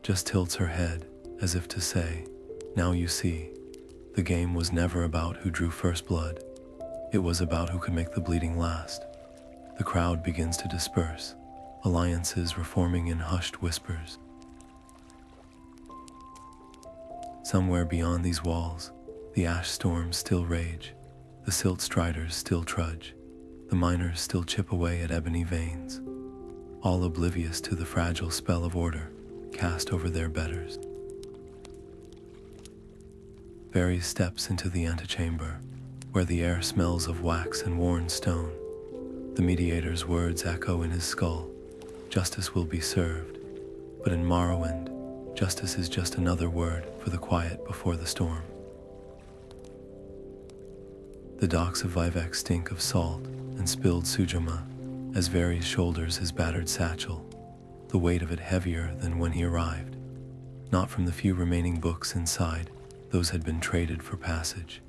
Just tilts her head, as if to say, now you see, the game was never about who drew first blood. It was about who could make the bleeding last. The crowd begins to disperse, alliances reforming in hushed whispers. Somewhere beyond these walls, the ash storms still rage, the silt striders still trudge, the miners still chip away at ebony veins, all oblivious to the fragile spell of order cast over their betters. Varys steps into the antechamber, where the air smells of wax and worn stone. The mediator's words echo in his skull. Justice will be served. But in Morrowind, justice is just another word for the quiet before the storm. The docks of Vivec stink of salt and spilled sujama as Varys shoulders his battered satchel, the weight of it heavier than when he arrived. Not from the few remaining books inside, those had been traded for passage,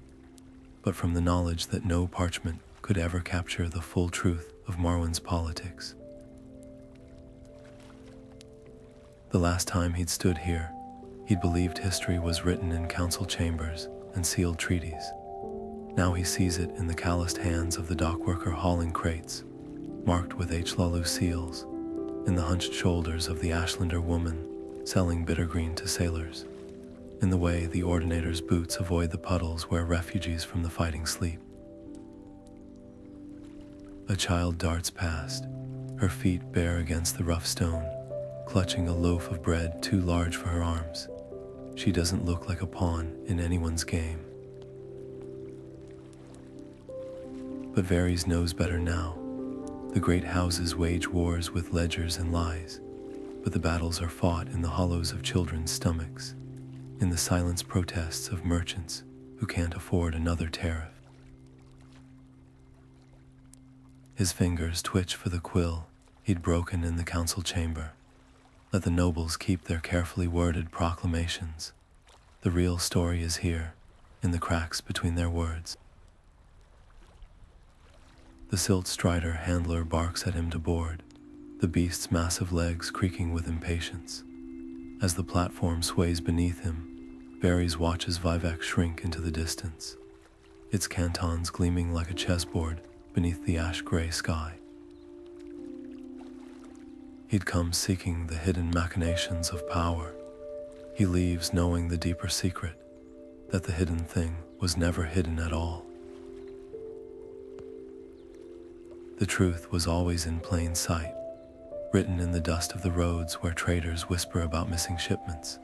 but from the knowledge that no parchment could ever capture the full truth of Morrowind's politics. The last time he'd stood here, he'd believed history was written in council chambers and sealed treaties. Now he sees it in the calloused hands of the dockworker hauling crates, marked with Hlaalu seals, in the hunched shoulders of the Ashlander woman selling bittergreen to sailors, in the way the ordinator's boots avoid the puddles where refugees from the fighting sleep. A child darts past, her feet bare against the rough stone, clutching a loaf of bread too large for her arms. She doesn't look like a pawn in anyone's game. But Varys knows better now. The great houses wage wars with ledgers and lies, but the battles are fought in the hollows of children's stomachs, in the silenced protests of merchants who can't afford another tariff. His fingers twitch for the quill he'd broken in the council chamber. Let the nobles keep their carefully worded proclamations. The real story is here, in the cracks between their words. The silt strider handler barks at him to board, the beast's massive legs creaking with impatience. As the platform sways beneath him, Varys watches Vivec shrink into the distance, its cantons gleaming like a chessboard beneath the ash-gray sky. He'd come seeking the hidden machinations of power. He leaves knowing the deeper secret, that the hidden thing was never hidden at all. The truth was always in plain sight, written in the dust of the roads where traders whisper about missing shipments,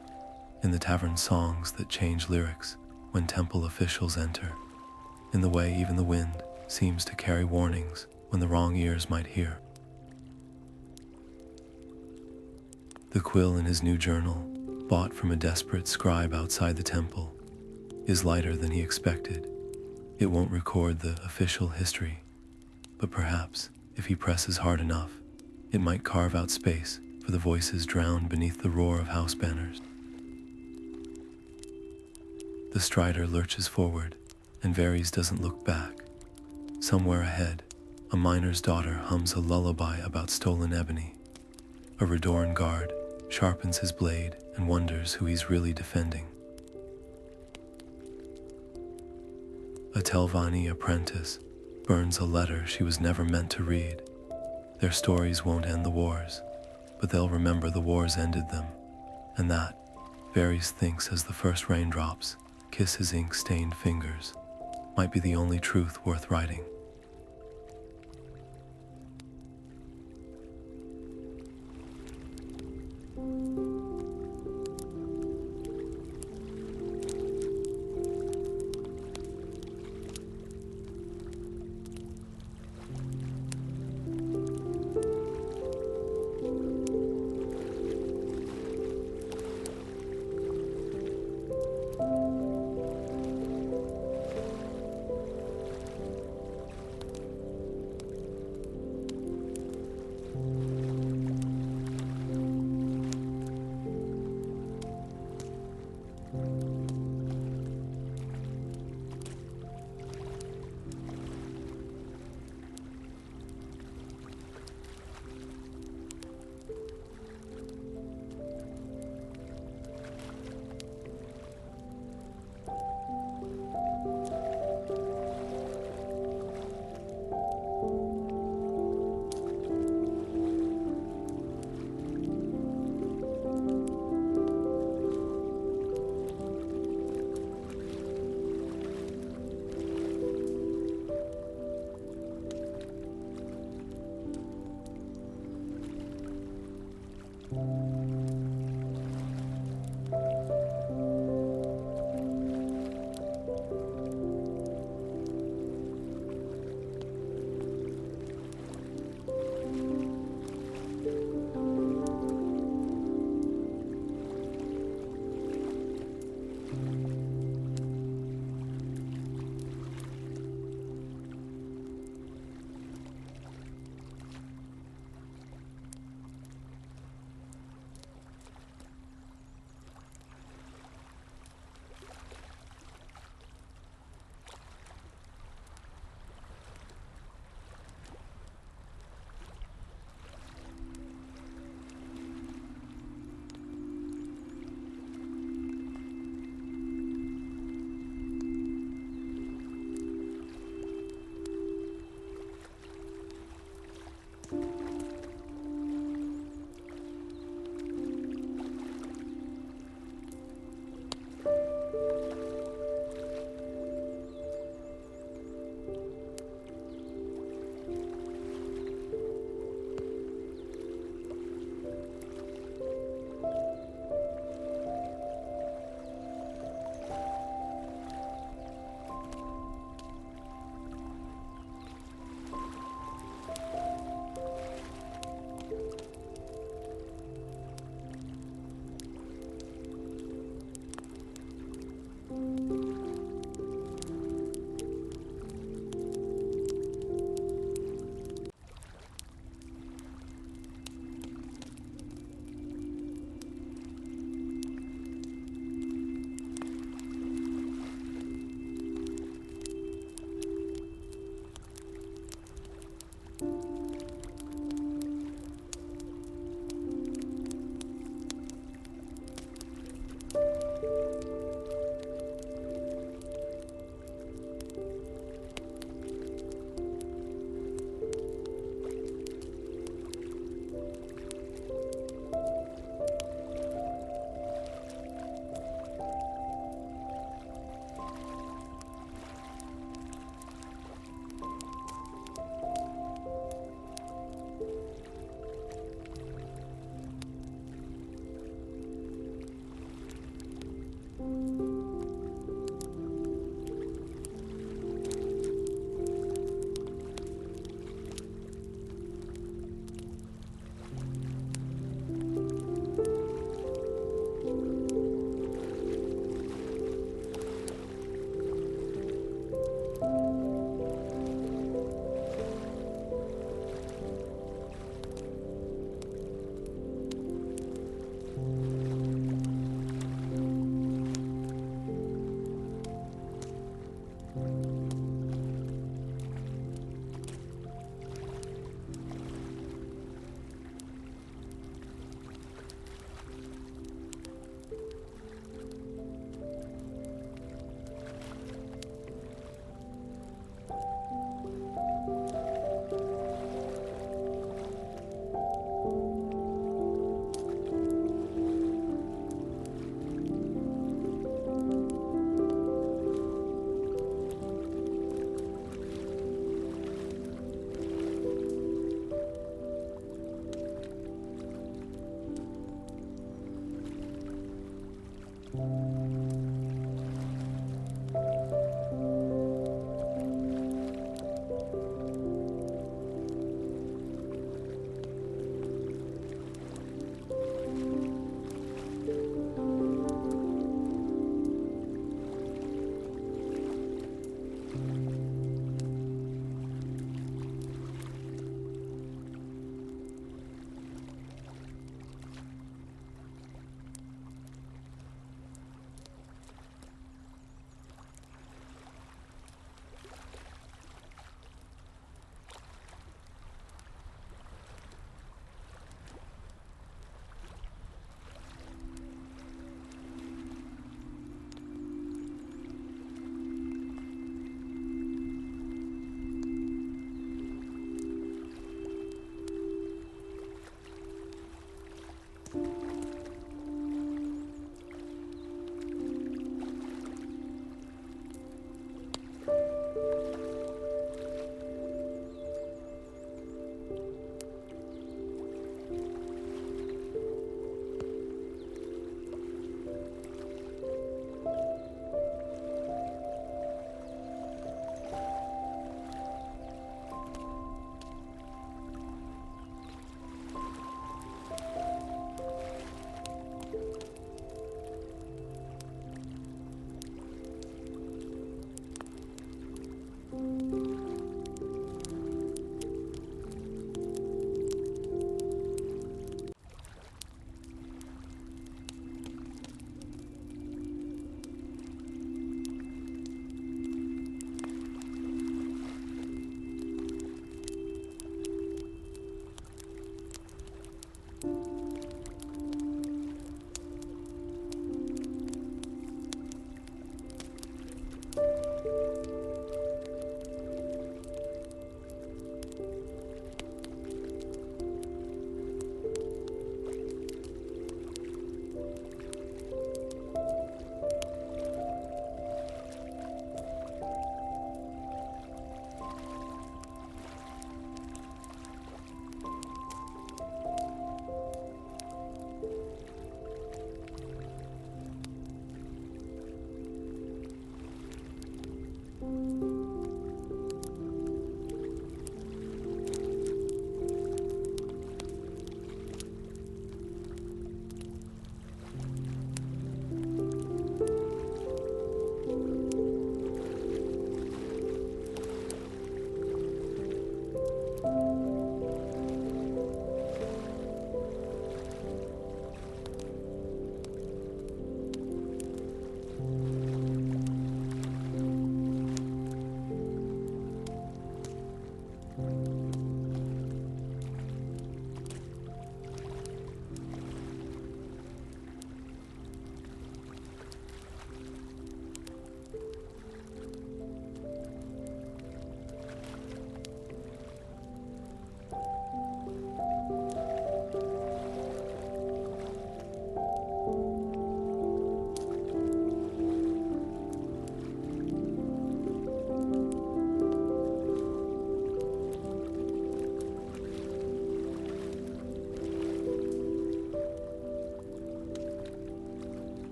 in the tavern songs that change lyrics when temple officials enter, in the way even the wind seems to carry warnings when the wrong ears might hear. The quill in his new journal, bought from a desperate scribe outside the temple, is lighter than he expected. It won't record the official history, but perhaps, if he presses hard enough, it might carve out space for the voices drowned beneath the roar of house banners. The strider lurches forward, and Varys doesn't look back. Somewhere ahead, A miner's daughter hums a lullaby about stolen ebony. A Redoran guard sharpens his blade and wonders who he's really defending. A Telvanni apprentice burns a letter she was never meant to read. Their stories won't end the wars, but they'll remember the wars ended them, and that, Varys thinks as the first raindrops kiss his ink-stained fingers, might be the only truth worth writing.